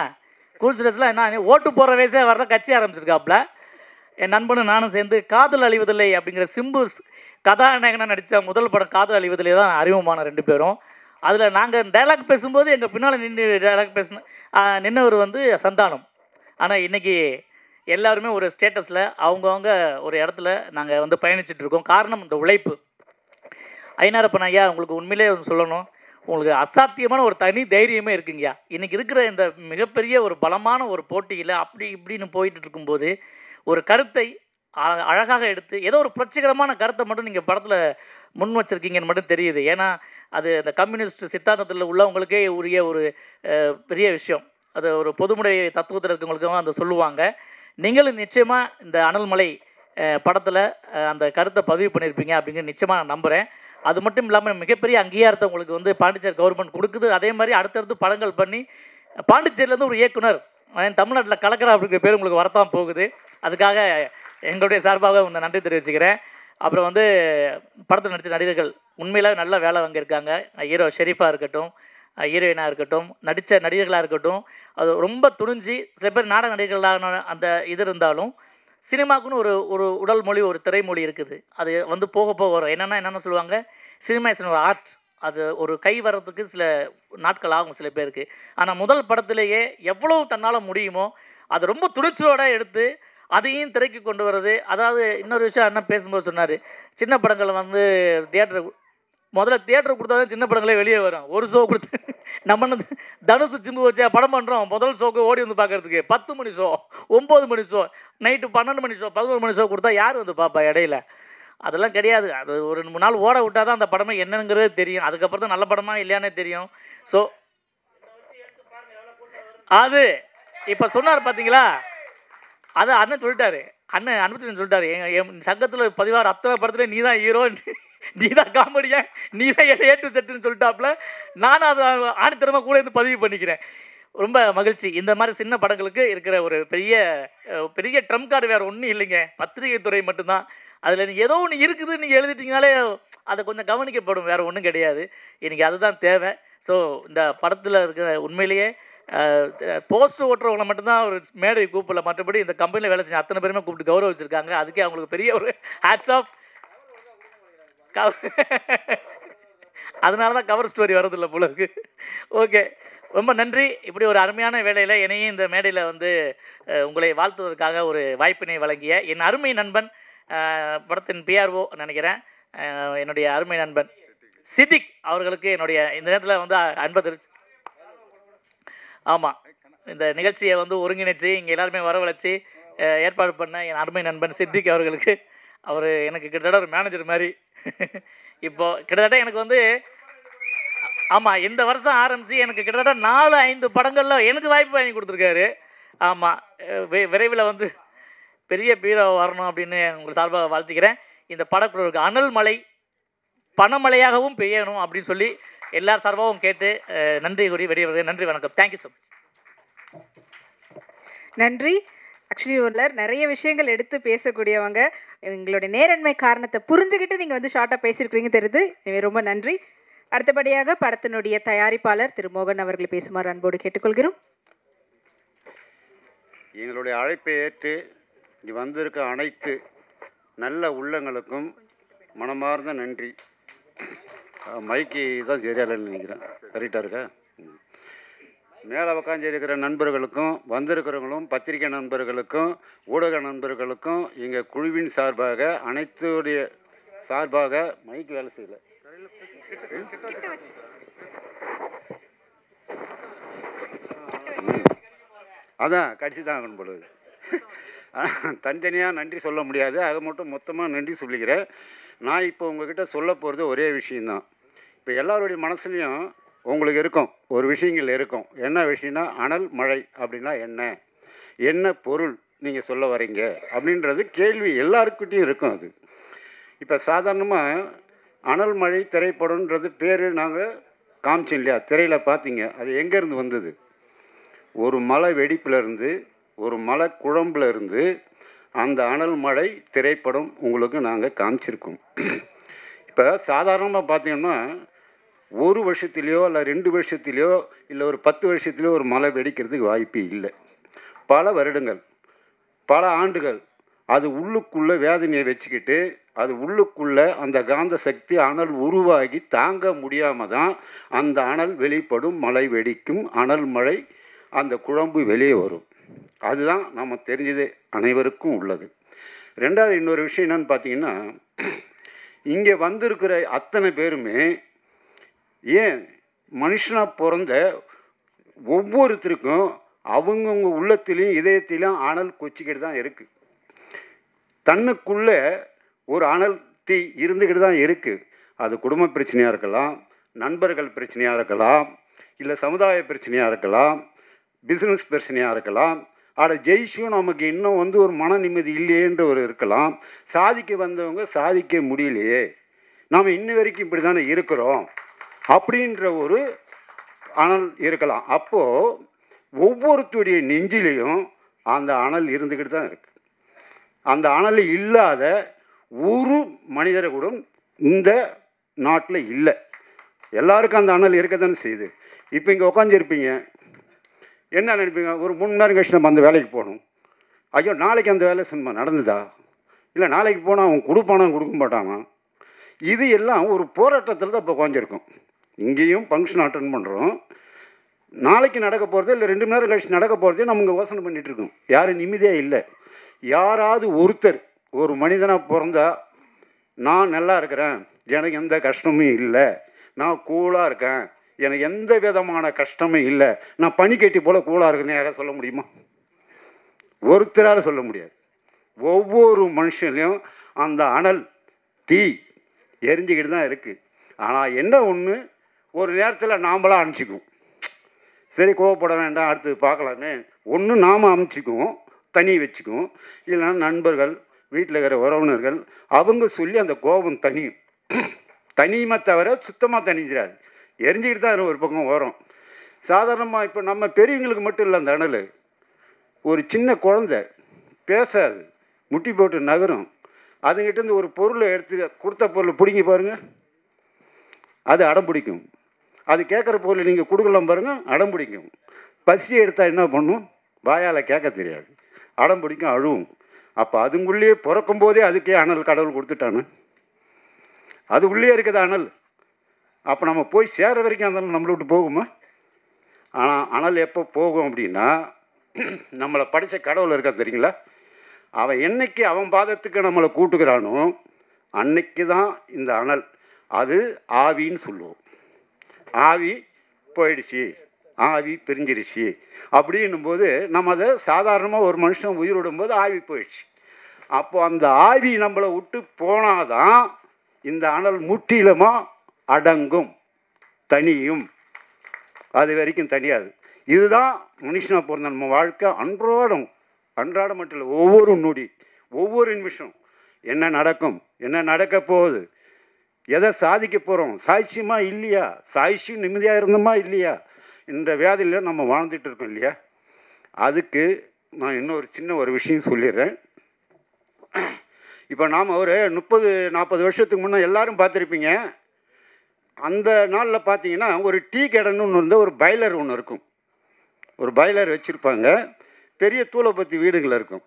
கூல் ஸ்டேஸில் என்ன ஓட்டு போகிற வயசே வர்ற கட்சி ஆரம்பிச்சிருக்காப்புல. என் நண்பனும் நானும் சேர்ந்து காதல் அழிவதில்லை அப்படிங்கிற சிம்பு கதாநாயகனாக நடித்த முதல் படம் காதல் அழிவதில்லை தான் அறிமுகமான 2 பேரும். அதில் நாங்கள் டைலாக் பேசும்போது எங்கள் பின்னால் நின்று டைலாக் நின்னவர் வந்து சந்தானம். ஆனால் இன்றைக்கி எல்லாருமே ஒரு ஸ்டேட்டஸில் அவங்கவுங்க ஒரு இடத்துல நாங்கள் வந்து பயணிச்சிட்ருக்கோம். காரணம் இந்த உழைப்பு. ஐயனாரப்பன் ஐயா, உங்களுக்கு உண்மையிலே சொல்லணும், உங்களுக்கு அசாத்தியமான ஒரு தனி தைரியமே இருக்குங்கய்யா. இன்றைக்கி இருக்கிற இந்த மிகப்பெரிய ஒரு பலமான ஒரு போட்டியில் அப்படி இப்படின்னு போயிட்டு இருக்கும்போது ஒரு கருத்தை அழகாக எடுத்து ஏதோ ஒரு புரட்சிகரமான கருத்தை மட்டும் நீங்கள் படத்தில் முன் வச்சுருக்கீங்கன்னு மட்டும் தெரியுது. ஏன்னா அது அந்த கம்யூனிஸ்ட் சித்தாந்தத்தில் உள்ளவங்களுக்கே உரிய ஒரு பெரிய விஷயம். அது ஒரு பொதுமுறை தத்துவத்தில் இருக்கவங்களுக்கும் அந்த சொல்லுவாங்க. நீங்களும் நிச்சயமாக இந்த அனல்மலை படத்தில் அந்த கருத்தை பதிவு பண்ணியிருப்பீங்க அப்படிங்கிற நிச்சயமாக நான் நம்புகிறேன். அது மட்டும் இல்லாமல் மிகப்பெரிய அங்கீகாரத்தை உங்களுக்கு வந்து பாண்டிச்சேரி கவர்மெண்ட் கொடுக்குது. அதே மாதிரி அடுத்தடுத்து படங்கள் பண்ணி பாண்டிச்சேரியிலேருந்து ஒரு இயக்குனர் தமிழ்நாட்டில் கலக்கிற அப்படிங்கிற பேர் உங்களுக்கு வரத்தான் போகுது. அதுக்காக எங்களுடைய சார்பாக உன்னை நன்றி தெரிவிச்சுக்கிறேன். அப்புறம் வந்து படத்தில் நடித்த நடிகர்கள் உண்மையிலே நல்ல வேலை வாங்கியிருக்காங்க. ஹீரோ ஷெரீஃபாக இருக்கட்டும், ஹீரோயினாக இருக்கட்டும், நடித்த நடிகர்களாக இருக்கட்டும், அது ரொம்ப துணிஞ்சு சில பேர் நாடக நடிகர்களான அந்த இது இருந்தாலும் சினிமாவுக்குன்னு ஒரு ஒரு உடல் மொழி, ஒரு திரைமொழி இருக்குது. அது வந்து போக போக வரும். என்னென்ன சொல்லுவாங்க, சினிமா இஸ் ஒரு ஆர்ட். அது ஒரு கை வர்றதுக்கு சில நாட்கள் ஆகும் சில பேருக்கு. ஆனால் முதல் படத்திலேயே எவ்வளோ தன்னால் முடியுமோ அதை ரொம்ப துணிச்சலோடு எடுத்து அதையும் திரைக்கு கொண்டு வர்றது. அதாவது இன்னொரு விஷயம் அண்ணன் பேசும்போது சொன்னார், சின்ன படங்கள் வந்து முதல்ல தியேட்டர் கொடுத்தா தான் சின்ன படங்களே வெளியே வரும். ஒரு ஷோ கொடுத்து நம்ம தனுசு சிம்பு வச்சா படம் பண்ணுறோம், முதல் ஷோக்கு ஓடி வந்து பார்க்குறதுக்கு 10 மணி ஷோ, 9 மணி ஷோ, நைட்டு 12 மணி ஷோ, 11 மணி ஷோ கொடுத்தா யார் வந்து பார்ப்பா இடையில? அதெல்லாம் கிடையாது. அது ஒரு 2 3 நாள் ஓட விட்டால் தான் அந்த படமே என்னங்கிறது தெரியும். அதுக்கப்புறம் தான் நல்ல படமா இல்லையானே தெரியும். ஸோ அது இப்போ சொன்னார் பார்த்தீங்களா, அதை அண்ணன் சொல்லிட்டாரு, அண்ணன் அனுப்பிச்சு சொல்லிட்டாரு, என் சங்கத்தில் பதிவார் அத்தனை படத்துல நீ தான் ஹீரோ, நீ தான் காமெடியா, நீ தான் ஏ டு செட்டுன்னு சொல்லிட்டாப்புல. நானும் அதை ஆணித்தரமாக கூட இருந்து பதிவு பண்ணிக்கிறேன். ரொம்ப மகிழ்ச்சி. இந்த மாதிரி சின்ன படங்களுக்கு இருக்கிற ஒரு பெரிய பெரிய ட்ரம் கார்டு வேறு ஒன்றும் இல்லைங்க, பத்திரிகை துறை மட்டும்தான். அதில் ஏதோ ஒன்று இருக்குது நீங்கள் எழுதிட்டிங்கனாலே அதை கொஞ்சம் கவனிக்கப்படும், வேறு ஒன்றும் கிடையாது. இன்றைக்கி அதுதான் தேவை. ஸோ இந்த படத்தில் இருக்கிற உண்மையிலேயே போஸ்டர் ஓட்டுறவங்களை மட்டும்தான் ஒரு மேடை கூப்பிடல, மற்றபடி இந்த கம்பெனியில் வேலை செஞ்ச அத்தனை பேருமே கூப்பிட்டு கௌரவிச்சிருக்காங்க. அதுக்கே அவங்களுக்கு பெரிய ஒரு ஹேட்ஸ் ஆஃப். அதனால தான் கவர் ஸ்டோரி வரதில்லை போல இருக்கு. ஓகே, ரொம்ப நன்றி. இப்படி ஒரு அருமையான வேலையில் என்னையும் இந்த மேடையில் வந்து உங்களை வாழ்த்துவதற்காக ஒரு வாய்ப்பினை வழங்கிய என் அருமை நண்பன், படத்தின் பிஆர்ஓ நினைக்கிறேன், என்னுடைய அருமை நண்பன் சித்திக் அவர்களுக்கு என்னுடைய இந்த நேரத்தில் வந்து அன்பு. ஆமாம், இந்த நிகழ்ச்சியை வந்து ஒருங்கிணைச்சு இங்கே எல்லாருமே வரவழைச்சி ஏற்பாடு பண்ண என் அருமை நண்பன் சித்திக் அவர்களுக்கு, அவர் எனக்கு கிட்டத்தட்ட ஒரு மேனேஜர் மாதிரி. இப்போது கிட்டத்தட்ட எனக்கு வந்து ஆமாம், இந்த வருஷம் ஆரம்பித்து எனக்கு கிட்டத்தட்ட 4-5 படங்களில் எனக்கு வாய்ப்பு வாங்கி கொடுத்துருக்காரு. ஆமாம், விரைவில் வந்து பெரிய ஹீரோ வரணும் அப்படின்னு உங்களுக்கு சார்பாக வாழ்த்துக்கிறேன். இந்த படக்குழுவுக்கு அனல் மழை பணமழையாகவும் பெய்யணும் அப்படின்னு சொல்லி எல்லார் சார்பாகவும் கேட்டு நன்றி கூறி வெளியே. நன்றி, வணக்கம். Thank you so much. நன்றி. ஆக்சுவலி ஒரு நிறைய விஷயங்கள் எடுத்து பேசக்கூடியவங்க. எங்களுடைய நேரன்மை காரணத்தை புரிஞ்சுக்கிட்டு நீங்கள் வந்து ஷார்ட்டாக பேசியிருக்கிறீங்க தெரியுது. எனவே ரொம்ப நன்றி. அடுத்தபடியாக படத்தினுடைய தயாரிப்பாளர் திரு மோகன் அவர்களை பேசுமாறு அன்போடு கேட்டுக்கொள்கிறோம். எங்களுடைய அழைப்பை ஏற்று இங்கே வந்திருக்க அனைத்து நல்ல உள்ளங்களுக்கும் மனமார்ந்த நன்றி. மைக்கு தான் சரியாலன்னு நினைக்கிறேன், கரெக்டாக இருக்கா? மேலே உக்காந்து இருக்கிற நண்பர்களுக்கும் வந்திருக்கிறவங்களும் பத்திரிகை நண்பர்களுக்கும் ஊடக நண்பர்களுக்கும் எங்கள் குழுவின் சார்பாக அனைத்துடைய சார்பாக மைக்கு வேலை செய்யலை, அதான் கடிச்சு தான் ஆகணும் பொழுது. தனித்தனியாக நன்றி சொல்ல முடியாது, அதை மட்டும் மொத்தமாக நன்றி சொல்லிக்கிறேன். நான் இப்போ உங்ககிட்ட சொல்ல போகிறது ஒரே விஷயந்தான். இப்போ எல்லாருடைய மனசுலையும் உங்களுக்கு இருக்கும் ஒரு விஷயங்கள் இருக்கும். என்ன விஷயம்னா அனல் மழை அப்படின்னா என்ன பொருள் நீங்கள் சொல்ல வரீங்க அப்படின்றது கேள்வி எல்லாருக்கிட்டையும் இருக்கும். அது இப்போ சாதாரணமாக அனல் மழை திரைப்படம்ன்றது பேர் நாங்கள் காமிச்சோம் இல்லையா, திரையில் பார்த்தீங்க. அது எங்கேருந்து வந்தது? ஒரு மலை வெடிப்பிலேருந்து, ஒரு மலை குழம்புலேருந்து அந்த அனல் மழை திரைப்படம் உங்களுக்கு நாங்கள் காமிச்சிருக்கோம். இப்போ சாதாரணமாக பார்த்தீங்கன்னா ஒரு வருஷத்துலேயோ இல்லை 2 வருஷத்துலேயோ இல்லை ஒரு 10 வருஷத்துலேயோ ஒரு மலை வெடிக்கிறதுக்கு வாய்ப்பு இல்லை. பல வருடங்கள், பல ஆண்டுகள் அது உள்ளுக்குள்ளே வேதனையை வச்சுக்கிட்டு அது உள்ளுக்குள்ளே அந்த காந்த சக்தி அனல் உருவாகி தாங்க முடியாமல் தான் அந்த அனல் வெளிப்படும், மழை வெடிக்கும், அனல் மழை, அந்த குழம்பு வெளியே வரும். அதுதான் நம்ம தெரிஞ்சது அனைவருக்கும் உள்ளது. ரெண்டாவது இன்னொரு விஷயம் என்னன்னு பார்த்தீங்கன்னா, இங்கே வந்திருக்கிற அத்தனை பேருமே ஏன் மனுஷனாக பிறந்த ஒவ்வொருத்தருக்கும் அவங்கவுங்க உள்ளத்திலையும் இதயத்திலையும் அனல் கொச்சிக்கிட்டு தான் இருக்குது. தன்னுக்குள்ளே ஒரு அனல் தீ இருந்துக்கிட்டு தான் இருக்குது. அது குடும்ப பிரச்சனையாக இருக்கலாம், நண்பர்கள் பிரச்சனையாக இருக்கலாம், இல்லை சமுதாய பிரச்சனையாக இருக்கலாம், பிஸ்னஸ் பிரச்சனையாக இருக்கலாம். ஜெயிச்சும் நமக்கு இன்னும் வந்து ஒரு மன நிம்மதி இல்லையேன்ற ஒரு இருக்கலாம். சாதிக்க வந்தவங்க சாதிக்க முடியலையே, நாம் இன்ன வரைக்கும் இப்படி தானே இருக்கிறோம் அப்படின்ற ஒரு அனல் இருக்கலாம். அப்போது ஒவ்வொருத்தருடைய நெஞ்சிலையும் அந்த அனல் இருந்துக்கிட்டு தான் இருக்குது. அந்த அனல் இல்லாத ஒரு மனிதரை கூட இந்த நாட்டில் இல்லை. எல்லாருக்கும் அந்த அனல் இருக்க தானே செய்யுது. இப்போ இங்கே உட்காந்துருப்பீங்க, என்ன நினைப்பீங்க? ஒரு 3 மணி நேரம் கழிச்சு நம்ம அந்த வேலைக்கு போகணும். ஐயோ நாளைக்கு அந்த வேலை சும்மா நடந்துதா? இல்லை நாளைக்கு போனால் அவன் கொடுப்பானா கொடுக்க மாட்டானா? இது எல்லாம் ஒரு போராட்டத்தில் தான் இப்போ உட்காந்துருக்கோம். இங்கேயும் ஃபங்க்ஷன் அட்டன் பண்ணுறோம், நாளைக்கு நடக்க போகிறது இல்லை 2 மணி நேரம் கழிச்சு நடக்க போகிறதே நம்ம இங்கே யோசனை பண்ணிகிட்ருக்கோம். யாரும் நிம்மதியாக இல்லை. யாராவது ஒருத்தர் ஒரு மனிதனாக பிறந்தா நான் நல்லா இருக்கிறேன், எனக்கு எந்த கஷ்டமும் இல்லை, நான் கூலாக இருக்கேன், எனக்கு எந்த விதமான கஷ்டமும் இல்லை, நான் பனிக்கட்டி போல் கூலாக இருக்குன்னு யாராவது சொல்ல முடியுமா? ஒருத்தரால் சொல்ல முடியாது. ஒவ்வொரு மனுஷன்லையும் அந்த அனல் தீ எரிஞ்சிக்கிட்டு தான் இருக்குது. ஆனால் என்ன ஒன்று, ஒரு நேரத்தில் நாம்பளாக அனுப்பிச்சிக்குவோம். சரி கோவப்பட வேண்டாம், அடுத்து பார்க்கலாமே, ஒன்று நாம் அமைச்சிக்குவோம், தனி வச்சுக்குவோம். இல்லைன்னா நண்பர்கள், வீட்டில் இருக்கிற உறவினர்கள் அவங்க சொல்லி அந்த கோபம் தனியும். தனியுமே தவிர சுத்தமாக தனிஞ்சிடாது, எரிஞ்சிக்கிட்டு தான் ஒரு பக்கம் வரும். சாதாரணமாக இப்போ நம்ம பெரியவங்களுக்கு மட்டும் இல்லை அந்த அனல். ஒரு சின்ன குழந்தை பேசாது, முட்டி போட்டு நகரும், அதுங்கிட்டேருந்து ஒரு பொருளை எடுத்து கொடுத்த பொருளை பிடிங்கி பாருங்கள், அது அடம் பிடிக்கும். அது கேட்குற பொருளை நீங்கள் கொடுக்கலாம் பாருங்கள், அடம் பிடிக்கும். பசி எடுத்தால் என்ன பண்ணும்? வாயால் கேட்க தெரியாது, அடம் பிடிக்கும், அழுவும். அப்போ அதுங்குள்ளேயே பிறக்கும் போதே அதுக்கே அனல் கடவுள் கொடுத்துட்டானு, அது உள்ளே இருக்குது அனல். அப்போ நம்ம போய் சேர வரைக்கும் அந்த நம்மளை விட்டு போகுமா? ஆனால் அனல் எப்போ போகும் அப்படின்னா, நம்மளை படித்த கடவுள் இருக்கா தெரியுங்களா, அவன் என்னைக்கு அவன் பாதத்துக்கு நம்மளை கூட்டுக்கிறானோ அன்னைக்கு தான் இந்த அனல். அது ஆவின்னு சொல்லுவோம். ஆவி போயிடுச்சு, ஆவி பிரிஞ்சிருச்சு அப்படின்னும்போது நம்ம அதை சாதாரணமாக ஒரு மனுஷன் உயிர் விடும்போது ஆவி போயிடுச்சு. அப்போ அந்த ஆவி நம்மளை விட்டு போனாதான் இந்த அனல் முற்றிலுமாக அடங்கும், தனியும். அது வரைக்கும் தனியாது. இதுதான் மனுஷனாக பிறந்த நம்ம வாழ்க்கை. அன்றாடம் மட்டும் இல்லை, ஒவ்வொரு நொடி, ஒவ்வொரு நிமிஷம் என்ன நடக்கும், என்ன நடக்க போகுது, எதை சாதிக்க போகிறோம், சாட்சியமா இல்லையா, சாட்சி நிம்மதியாக இருந்தோமா இல்லையா, இந்த வியாதியில் நம்ம வாழ்ந்துட்டு இருக்கோம் இல்லையா. அதுக்கு நான் இன்னொரு சின்ன ஒரு விஷயம் சொல்லிடுறேன். இப்போ நாம் ஒரு 30-40 வருஷத்துக்கு முன்னே எல்லாரும் பார்த்துருப்பீங்க. அந்த நாளில் பார்த்தீங்கன்னா ஒரு டீ கடைன்னு ஒன்று இருந்தால் ஒரு பாய்லர் ஒன்று இருக்கும். ஒரு பாய்லர் வச்சுருப்பாங்க. பெரிய தூளப்பத்தி வீடுகள் இருக்கும்.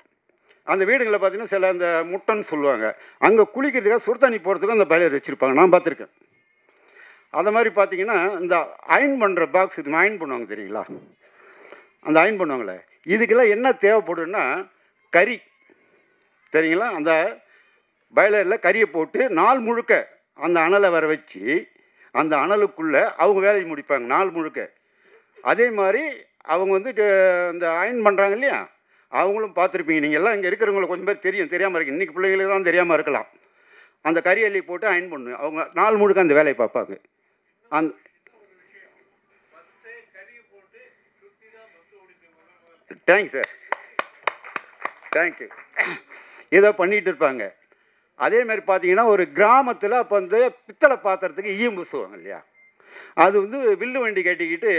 அந்த வீடுகளில் பார்த்தீங்கன்னா சில அந்த முட்டைன்னு சொல்லுவாங்க, அங்கே குளிக்கிறதுக்காக சுடுதண்ணி போகிறதுக்கும் அந்த பாய்லர் வச்சுருப்பாங்க. நான் பார்த்துருக்கேன். அந்த மாதிரி பார்த்தீங்கன்னா இந்த அயன் பண்ணுற பாக்ஸ், இது அயன் பண்ணுவாங்க தெரியுங்களா? அந்த அயன் பண்ணுவாங்களே, இதுக்கெல்லாம் என்ன தேவைப்படுன்னா கறி தெரியுங்களா? அந்த பாய்லரில் கறியை போட்டு நாள் முழுக்க அந்த அனலை வர வச்சு அந்த அனலுக்குள்ளே அவங்க வேலையை முடிப்பாங்க நாள் முழுக்க. அதே மாதிரி அவங்க வந்து இந்த அயன் பண்ணுறாங்க இல்லையா, அவங்களும் பார்த்துருப்பீங்க. நீங்கள் எல்லாம் இங்கே இருக்கிறவங்களுக்கு கொஞ்சம் பேர் தெரியும், தெரியாமல் இருக்கு. இன்றைக்கி பிள்ளைங்களுக்கு தான் தெரியாமல் இருக்கலாம். அந்த கறி அள்ளி போட்டு அயன் பண்ணு, அவங்க நாள் முழுக்க அந்த வேலையை பார்ப்பாங்க. அந்த தேங்க்ஸ் சார், தேங்க்யூ. இதை பண்ணிகிட்டு இருப்பாங்க. அதேமாதிரி பார்த்தீங்கன்னா ஒரு கிராமத்தில் அப்போ வந்து பித்தளை பாத்திரத்துக்கு ஈயம் பூசுவாங்க இல்லையா, அது வந்து வில்லு வண்டி கட்டிக்கிட்டு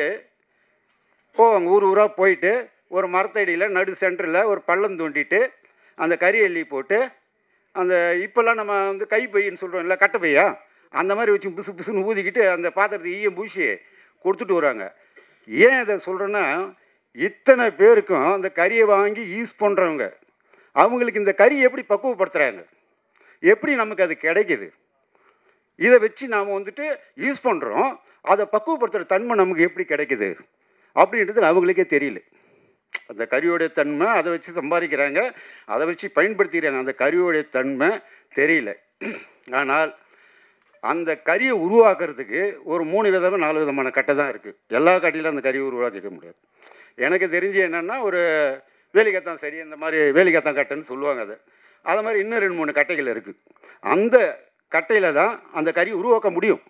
போவாங்க. ஊர் ஊராக போயிட்டு ஒரு மரத்தடியில் நடு சென்டரில் ஒரு பள்ளம் தோண்டிட்டு அந்த கறி அள்ளி போட்டு அந்த இப்போல்லாம் நம்ம வந்து கைப்பைன்னு சொல்கிறோம் இல்லை, கட்டைப்பையா, அந்த மாதிரி வச்சு புசு புசுன்னு ஊதிக்கிட்டு அந்த பாத்திரத்துக்கு ஈயம் பூசி கொடுத்துட்டு வராங்க. ஏன் இதை சொல்கிறேன்னா, இத்தனை பேருக்கும் அந்த கறியை வாங்கி யூஸ் பண்ணுறவங்க அவங்களுக்கு இந்த கறி எப்படி பக்குவப்படுத்துகிறாங்க, எப்படி நமக்கு அது கிடைக்கிது, இதை வச்சு நாம் வந்துட்டு யூஸ் பண்ணுறோம், அதை பக்குவப்படுத்துகிற தன்மை நமக்கு எப்படி கிடைக்குது அப்படின்றது அவங்களுக்கே தெரியல. அந்த கறியோடைய தன்மை அதை வச்சு சம்பாதிக்கிறாங்க, அதை வச்சு பயன்படுத்திக்கிறாங்க. அந்த கறியோடைய தன்மை தெரியல. ஆனால் அந்த கறியை உருவாக்குறதுக்கு ஒரு 3 விதமாக 4 விதமான கட்டை தான் இருக்குது. எல்லா கட்டையிலும் அந்த கறியை உருவாக்கிக்க முடியாது. எனக்கு தெரிஞ்சு என்னென்னா ஒரு வேலிக்கத்தான் சரி, இந்த மாதிரி வேலிக்கத்தான் கட்டைன்னு சொல்லுவாங்க. அதை மாதிரி இன்னும் 2-3 கட்டைகள் இருக்குது. அந்த கட்டையில் தான் அந்த கறி உருவாக்க முடியும்.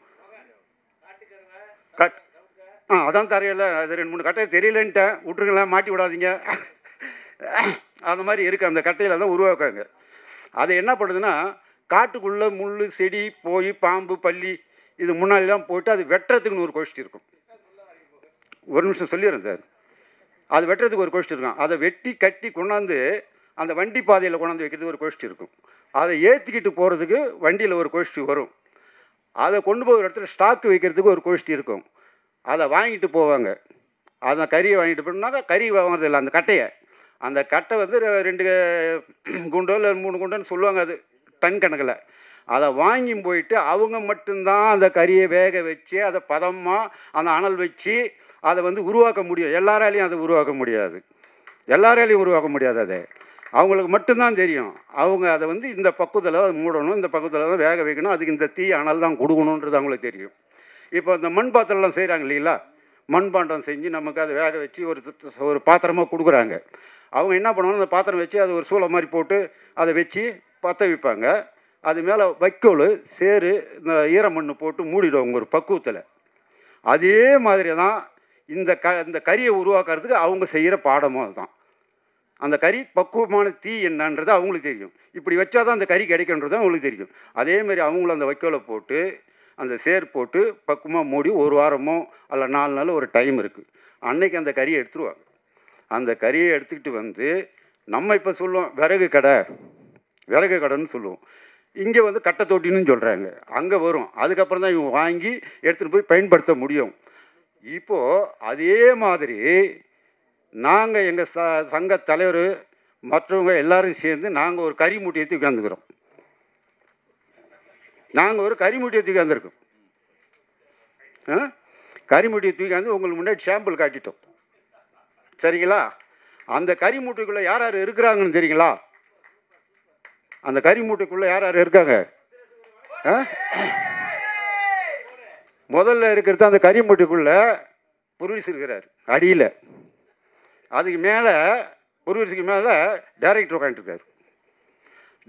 அதான் தெரியல, அது 2-3 கட்டை தெரியலன்ட்டேன், விட்டுருங்களேன், மாட்டி விடாதீங்க. அந்த மாதிரி இருக்குது. அந்த கட்டையில் தான் உருவாக்குவாங்க. அதை என்ன பண்ணுதுன்னா, காட்டுக்குள்ளே முள் செடி போய் பாம்பு பல்லி இது முன்னாடிலாம் போயிட்டு அது வெட்டுறதுக்குன்னு ஒரு கோஷ்டி இருக்கும். ஒரு நிமிஷம் சொல்லிடுறேன் சார். அது வெட்டுறதுக்கு ஒரு கோஷ்டி இருக்கும். அதை வெட்டி கட்டி கொண்டாந்து அந்த வண்டி பாதையில் கொண்டாந்து வைக்கிறதுக்கு ஒரு கோஷ்டி இருக்கும். அதை ஏற்றிக்கிட்டு போகிறதுக்கு வண்டியில் ஒரு கோஷ்டி வரும். அதை கொண்டு போகிற இடத்துல ஸ்டாக்கு வைக்கிறதுக்கு ஒரு கோஷ்டி இருக்கும். அதை வாங்கிட்டு போவாங்க. அந்த கறியை வாங்கிட்டு போனாக்கா கறி வாங்குறது இல்லை, அந்த கட்டையை. அந்த கட்டை வந்து 2 குண்டோ இல்லை 3 குண்டோன்னு சொல்லுவாங்க, அது டன் கணக்கில். அதை வாங்கி போயிட்டு அவங்க மட்டும்தான் அந்த கறியை வேக வச்சு அதை பதமாக அந்த அனல் வச்சு அதை வந்து உருவாக்க முடியும். எல்லாராலையும் அதை உருவாக்க முடியாது, எல்லாராலையும் உருவாக்க முடியாது. அதை அவங்களுக்கு மட்டும்தான் தெரியும். அவங்க அதை வந்து இந்த பக்குவத்தில் அதை மூடணும், இந்த பக்குவத்தில் தான் வேக வைக்கணும், அதுக்கு இந்த தீ அனல் தான் கொடுக்கணுன்றது அவங்களுக்கு தெரியும். இப்போ இந்த மண் பாத்திரம்லாம் செய்கிறாங்க இல்லைங்களா, மண்பாண்டம் செஞ்சு நமக்கு அதை வேக வச்சு ஒரு பாத்திரமாக கொடுக்குறாங்க. அவங்க என்ன பண்ணுவாங்க, அந்த பாத்திரம் வச்சு அதை ஒரு சூளை மாதிரி போட்டு அதை வச்சு பற்ற வைப்பாங்க. அது மேலே வைக்கோல் சேறு இந்த ஈரமண் போட்டு மூடிடுவாங்க ஒரு பக்குவத்தில். அதே மாதிரி தான் இந்த கறியை உருவாக்குறதுக்கு அவங்க செய்கிற பாடமும் அதுதான். அந்த கறி பக்குவமான தீ என்னன்றது அவங்களுக்கு தெரியும். இப்படி வச்சா தான் அந்த கறி கிடைக்கின்றது அவங்களுக்கு தெரியும். அதேமாதிரி அவங்களும் அந்த வைக்கோலை போட்டு அந்த சேர் போட்டு பக்குவமாக மூடி 1 வாரமோ அல்ல 4 நாள் ஒரு டைம் இருக்குது. அன்னைக்கு அந்த கறியை எடுத்துருவாங்க. அந்த கறியை எடுத்துக்கிட்டு வந்து நம்ம இப்போ சொல்லுவோம் விறகு கடைன்னு சொல்லுவோம். இங்கே வந்து கட்டை தொட்டின்னு சொல்கிறாங்க, அங்கே வரும். அதுக்கப்புறம் தான் இவங்க வாங்கி எடுத்துகிட்டு போய் பயன்படுத்த முடியும். இப்போது அதே மாதிரி நாங்கள் எங்கள் சங்க தலைவர் மற்றவங்க எல்லோரும் சேர்ந்து நாங்கள் ஒரு கறி மூட்டையை தூக்கி வந்துக்கிறோம். நாங்கள் ஒரு கறி மூட்டையை தூக்கி வந்திருக்கோம். கறி மூட்டையை தூக்கி வந்து உங்களுக்கு முன்னாடி சாம்பிள் காட்டிட்டோம், சரிங்களா? அந்த கறி மூட்டைக்குள்ளே யார் யார் இருக்கிறாங்கன்னு தெரியுங்களா? அந்த கறி மூட்டைக்குள்ளே யார் யார் இருக்காங்க? முதல்ல இருக்கிறது அந்த கறி மூட்டைக்குள்ளே புருஷ் இருக்கிறார் அடியில். அதுக்கு மேலே புருஷுக்கு மேலே டைரக்டர் உட்காந்துருக்காரு.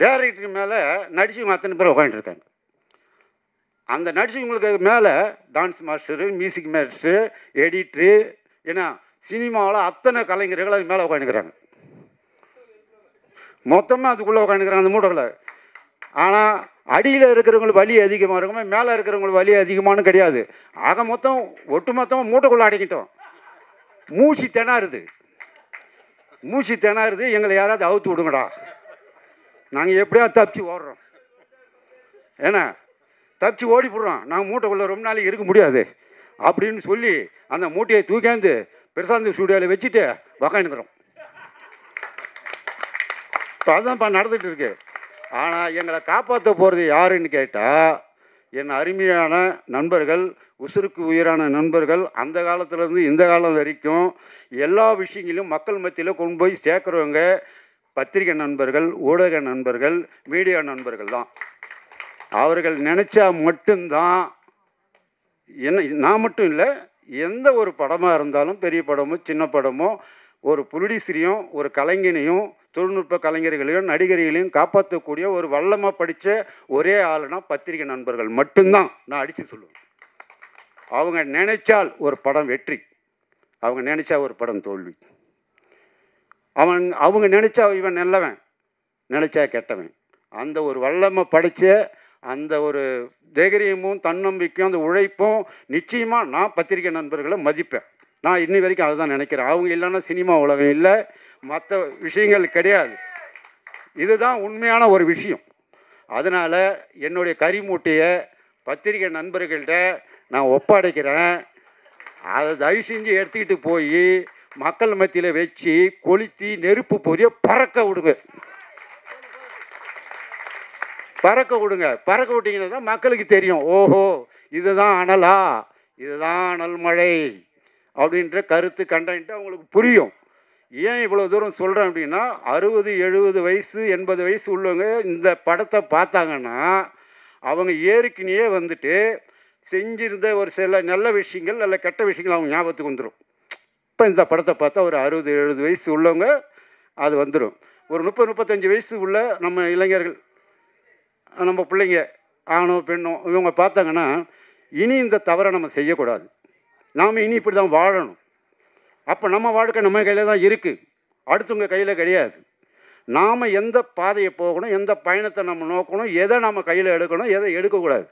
டைரக்டருக்கு மேலே நடிச்சவங்க அத்தனை பேர் உட்காந்துருக்காங்க. அந்த நடிச்சவங்களுக்கு மேலே dance master, music master, editor, ஏன்னா சினிமாவில் அத்தனை கலைஞர்கள் அது மேலே உட்காந்துக்கிறாங்க. மொத்தமாக அதுக்குள்ளே உட்காந்துக்கிறாங்க அந்த மூட்டைகளை. ஆனால் அடியில் இருக்கிறவங்களுக்கு வலி அதிகமாக இருக்குமே, மேலே இருக்கிறவங்களுக்கு வலி அதிகமானு கிடையாது. ஆக மொத்தம் ஒட்டு மொத்தமாக மூட்டைக்குள்ளே அடங்கிட்டோம். மூச்சு திணறுது, எங்களை யாராவது அவுத்து விடுங்கடா நாங்கள் எப்படியா தப்பிச்சு ஓடுறோம். ஏன்னா தப்பிச்சு ஓடி போடுறோம், நாங்கள் மூட்டைக்குள்ளே ரொம்ப நாளைக்கு இருக்க முடியாது அப்படின்னு சொல்லி அந்த மூட்டையை தூக்காந்து பிரசாந்த் ஸ்டூடியோவில் வச்சுட்டு உக்காந்துக்கிறோம். இப்போ அதுதான்ப்பா நடந்துகிட்டு இருக்கு. ஆனால் எங்களை காப்பாற்ற போகிறது யாருன்னு கேட்டால் என் அருமையான நண்பர்கள், உசுருக்கு உயிரான நண்பர்கள், அந்த காலத்துலேருந்து இந்த காலம் வரைக்கும் எல்லா விஷயங்களையும் மக்கள் மத்தியில் கொண்டு போய் சேர்க்குறவங்க பத்திரிகை நண்பர்கள், ஊடக நண்பர்கள், மீடியா நண்பர்கள் தான். அவர்கள் நினச்சா மட்டும்தான் நான் மட்டும் இல்லை, எந்த ஒரு படமாக இருந்தாலும், பெரிய படமோ சின்ன படமோ, ஒரு ப்ரொடியூசரையும் ஒரு கலைஞனையும் தொழில்நுட்ப கலைஞர்களையும் நடிகர்களையும் காப்பாற்றக்கூடிய ஒரு வல்லமாக படித்த ஒரே ஆளுனா பத்திரிகை நண்பர்கள் மட்டும்தான் நான் அடித்து சொல்லுவேன். அவங்க நினைச்சால் ஒரு படம் வெற்றி, அவங்க நினைச்சா ஒரு படம் தோல்வி. அவங்க நினைச்சா இவன் நல்லவன், நினைச்சா கெட்டவன். அந்த ஒரு வல்லமை படித்த அந்த ஒரு தைரியமும் தன்னம்பிக்கையும் அந்த உழைப்பும் நிச்சயமாக நான் பத்திரிகை நண்பர்களை மதிப்பேன். நான் இன்னி வரைக்கும் அதை தான் நினைக்கிறேன். அவங்க இல்லைன்னா சினிமா உலகம் இல்லை, மற்ற விஷயங்கள் கிடையாது. இதுதான் உண்மையான ஒரு விஷயம். அதனால் என்னுடைய கரிமூட்டையை பத்திரிகை நண்பர்கள்ட்ட நான் ஒப்படைக்கிறேன். அதை தயவு செஞ்சு எடுத்துக்கிட்டு போய் மக்கள் மத்தியில் வச்சு கொளுத்தி நெருப்பு பொரிய பறக்க விடுங்க. பறக்க விடுங்க. பறக்க விட்டிங்கன்னா தான் மக்களுக்கு தெரியும், ஓஹோ இதுதான் அனலா, இதுதான் அனல் மழை அப்படின்ற கருத்து கண்டென்ட்டு அவங்களுக்கு புரியும். ஏன் இவ்வளோ தூரம் சொல்கிறேன் அப்படின்னா, 60, 70 வயசு 80 வயசு உள்ளவங்க இந்த படத்தை பார்த்தாங்கன்னா அவங்க ஏற்கனவே வந்துட்டு செஞ்சிருந்த ஒரு சில நல்ல விஷயங்கள், நல்ல கெட்ட விஷயங்கள் அவங்க ஞாபகத்துக்கு வந்துடும். இப்போ இந்த படத்தை பார்த்தா ஒரு 60, 70 வயசு உள்ளவங்க அது வந்துடும். ஒரு 30, 35 வயசு உள்ள நம்ம இளைஞர்கள், நம்ம பிள்ளைங்க, ஆணோ பெண்ணோ, இவங்க பார்த்தாங்கன்னா இனி இந்த தவறை நம்ம செய்யக்கூடாது, நாம் இனி இப்படி தான் வாழணும். அப்போ நம்ம வாழ்க்கை நம்ம கையில் தான் இருக்குது, அடுத்தவங்க கையில் கிடையாது. நாம் எந்த பாதையை போகணும், எந்த பயணத்தை நம்ம நோக்கணும், எதை நம்ம கையில் எடுக்கணும், எதை எடுக்கக்கூடாது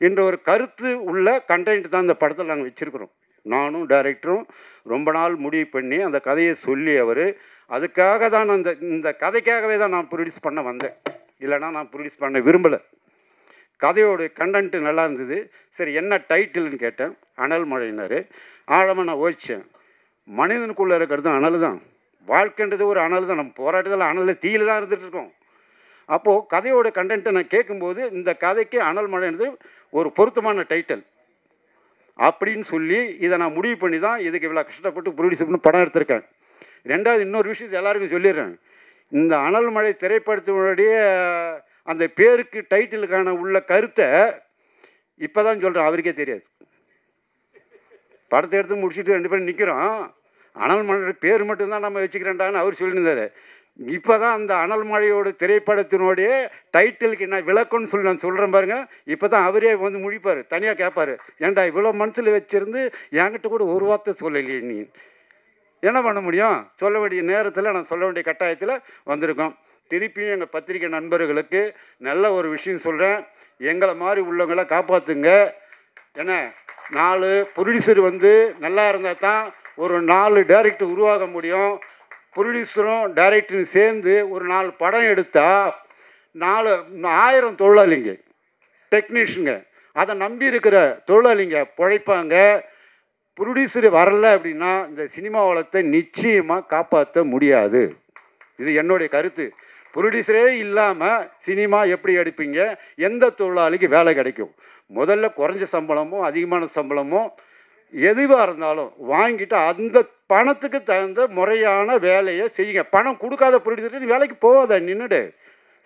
என்ற ஒரு கருத்து உள்ள கண்டென்ட் தான் இந்த படத்தில் நாங்கள் வச்சுருக்குறோம். நானும் டைரக்டரும் ரொம்ப நாள் முடிவு பண்ணி அந்த கதையை சொல்லி அவர் அதுக்காக தான் இந்த கதைக்காகவே தான் நான் ப்ரொடியூஸ் பண்ண வந்தேன். இல்லைனா நான் ப்ரொடியூஸ் பண்ண விரும்பலை. கதையோட கண்டென்ட்டு நல்லா இருந்தது. சரி என்ன டைட்டில்னு கேட்டேன். அனல் மழையினார். ஆழமாக நான் யோசித்தேன், மனிதனுக்குள்ளே இருக்கிறது அனல் தான், வாழ்க்கைன்றது ஒரு அனல் தான். நம்ம போராட்டத்தில் அனல் தீயில் தான் இருந்துகிட்ருக்கோம். அப்போது கதையோட கண்டென்ட்டை நான் கேட்கும்போது இந்த கதைக்கு அனல் மழைன்றது ஒரு பொருத்தமான டைட்டில் அப்படின்னு சொல்லி இதை நான் முடிவு பண்ணி தான் இதுக்கு இவ்வளோ கஷ்டப்பட்டு ப்ரொடியூஸ் பண்ணி படம் எடுத்திருக்கேன். ரெண்டாவது இன்னொரு விஷயத்தை எல்லாருக்கும் சொல்லிடுறேன். இந்த அனல் மழை திரைப்படத்தினுடைய அந்த பேருக்கு டைட்டிலுக்கான உள்ள கருத்தை இப்போ தான் சொல்கிறேன், அவருக்கே தெரியாது. படத்தை எடுத்து முடிச்சுட்டு 2 பேரும் நிற்கிறோம், அனல் மழை பேர் மட்டும்தான் நம்ம வச்சுக்கிறேன்டான்னு அவர் சொல்லியிருந்தார். இப்போ தான் அந்த அனல் மழையோட திரைப்படத்தினுடைய டைட்டிலுக்கு என்ன விளக்கம்னு சொல்லி நான் சொல்கிறேன் பாருங்க. இப்போ தான் அவரே வந்து முடிப்பார், தனியாக கேட்பார், ஏன்டா இவ்வளோ மனசில் வச்சுருந்து என்கிட்ட கூட ஒரு வார்த்தை சொல்லலையே நீ, என்ன பண்ண முடியும்? சொல்ல வேண்டிய நேரத்தில் நான் சொல்ல வேண்டிய கட்டாயத்தில் வந்திருக்கோம். திருப்பியும் எங்கள் பத்திரிகை நண்பர்களுக்கு நல்ல ஒரு விஷயம் சொல்கிறேன், எங்களை மாதிரி உள்ளவங்களை காப்பாற்றுங்க. ஏன்னா 4 ப்ரொடியூசர் வந்து நல்லா இருந்தால் தான் ஒரு 4 டைரக்டர் உருவாக முடியும். ப்ரொடியூசரும் டைரக்டரும் சேர்ந்து ஒரு 4 படம் எடுத்தால் 1000 தொழிலாளிங்க, டெக்னீஷியனுங்க, அதை நம்பி இருக்கிற தொழிலாளிங்க பிழைப்பாங்க. ப்ரொடியூசர் வரல அப்படின்னா இந்த சினிமா வளத்தை நிச்சயமாக காப்பாற்ற முடியாது. இது என்னுடைய கருத்து. ப்ரொடியூசரே இல்லாமல் சினிமா எப்படி எடுப்பீங்க? எந்த தொழிலாளிக்கு வேலை கிடைக்கும்? முதல்ல குறைஞ்ச சம்பளமோ அதிகமான சம்பளமோ எதுவாக இருந்தாலும் வாங்கிட்டு அந்த பணத்துக்கு தகுந்த முறையான வேலையை செய்யுங்க. பணம் கொடுக்காத ப்ரொடியூசர் வேலைக்கு போகாத, நின்றுடு.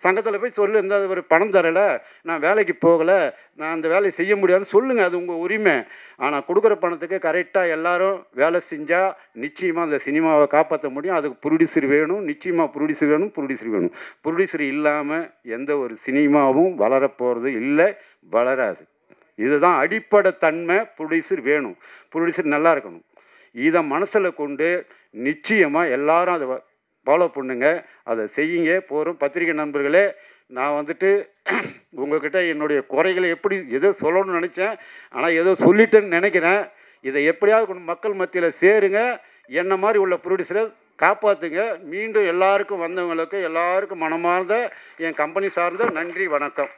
சங்கத்தில் போய் சொல்லு, இந்த ஒரு பணம் தரலை, நான் வேலைக்கு போகலை, நான் அந்த வேலையை செய்ய முடியாதுன்னு சொல்லுங்கள், அது உங்கள் உரிமை. ஆனால் கொடுக்குற பணத்துக்கு கரெக்டாக எல்லாரும் வேலை செஞ்சால் நிச்சயமாக அந்த சினிமாவை காப்பாற்ற முடியும். அதுக்கு ப்ரொடியூசர் வேணும், நிச்சயமாக ப்ரொடியூசர் வேணும், ப்ரொடியூசர் வேணும். ப்ரொடியூசர் இல்லாமல் எந்த ஒரு சினிமாவும் வளரப்போகிறது இல்லை, வளராது. இதுதான் அடிப்படை தன்மை. ப்ரொடியூசர் வேணும், ப்ரொடியூசர் நல்லா இருக்கணும். இதை மனசில் கொண்டு நிச்சயமாக எல்லாரும் அதை ஃபாலோ பண்ணுங்க, அதை செய்யுங்க. போகிறோம் பத்திரிகை நண்பர்களே, நான் வந்துட்டு உங்கள்கிட்ட என்னுடைய குறைகளை எப்படி ஏதோ சொல்லணும்னு நினச்சேன், ஆனால் ஏதோ சொல்லிட்டேன்னு நினைக்கிறேன். இதை எப்படியாவது மக்கள் மத்தியில் சேருங்க. என்ன மாதிரி உள்ள ப்ரொடியூசரை காப்பாற்றுங்க. மீண்டும் எல்லாருக்கும் வந்தவங்களுக்கு எல்லாருக்கும் மனமார்ந்த என் கம்பெனி சார்ந்த நன்றி, வணக்கம்.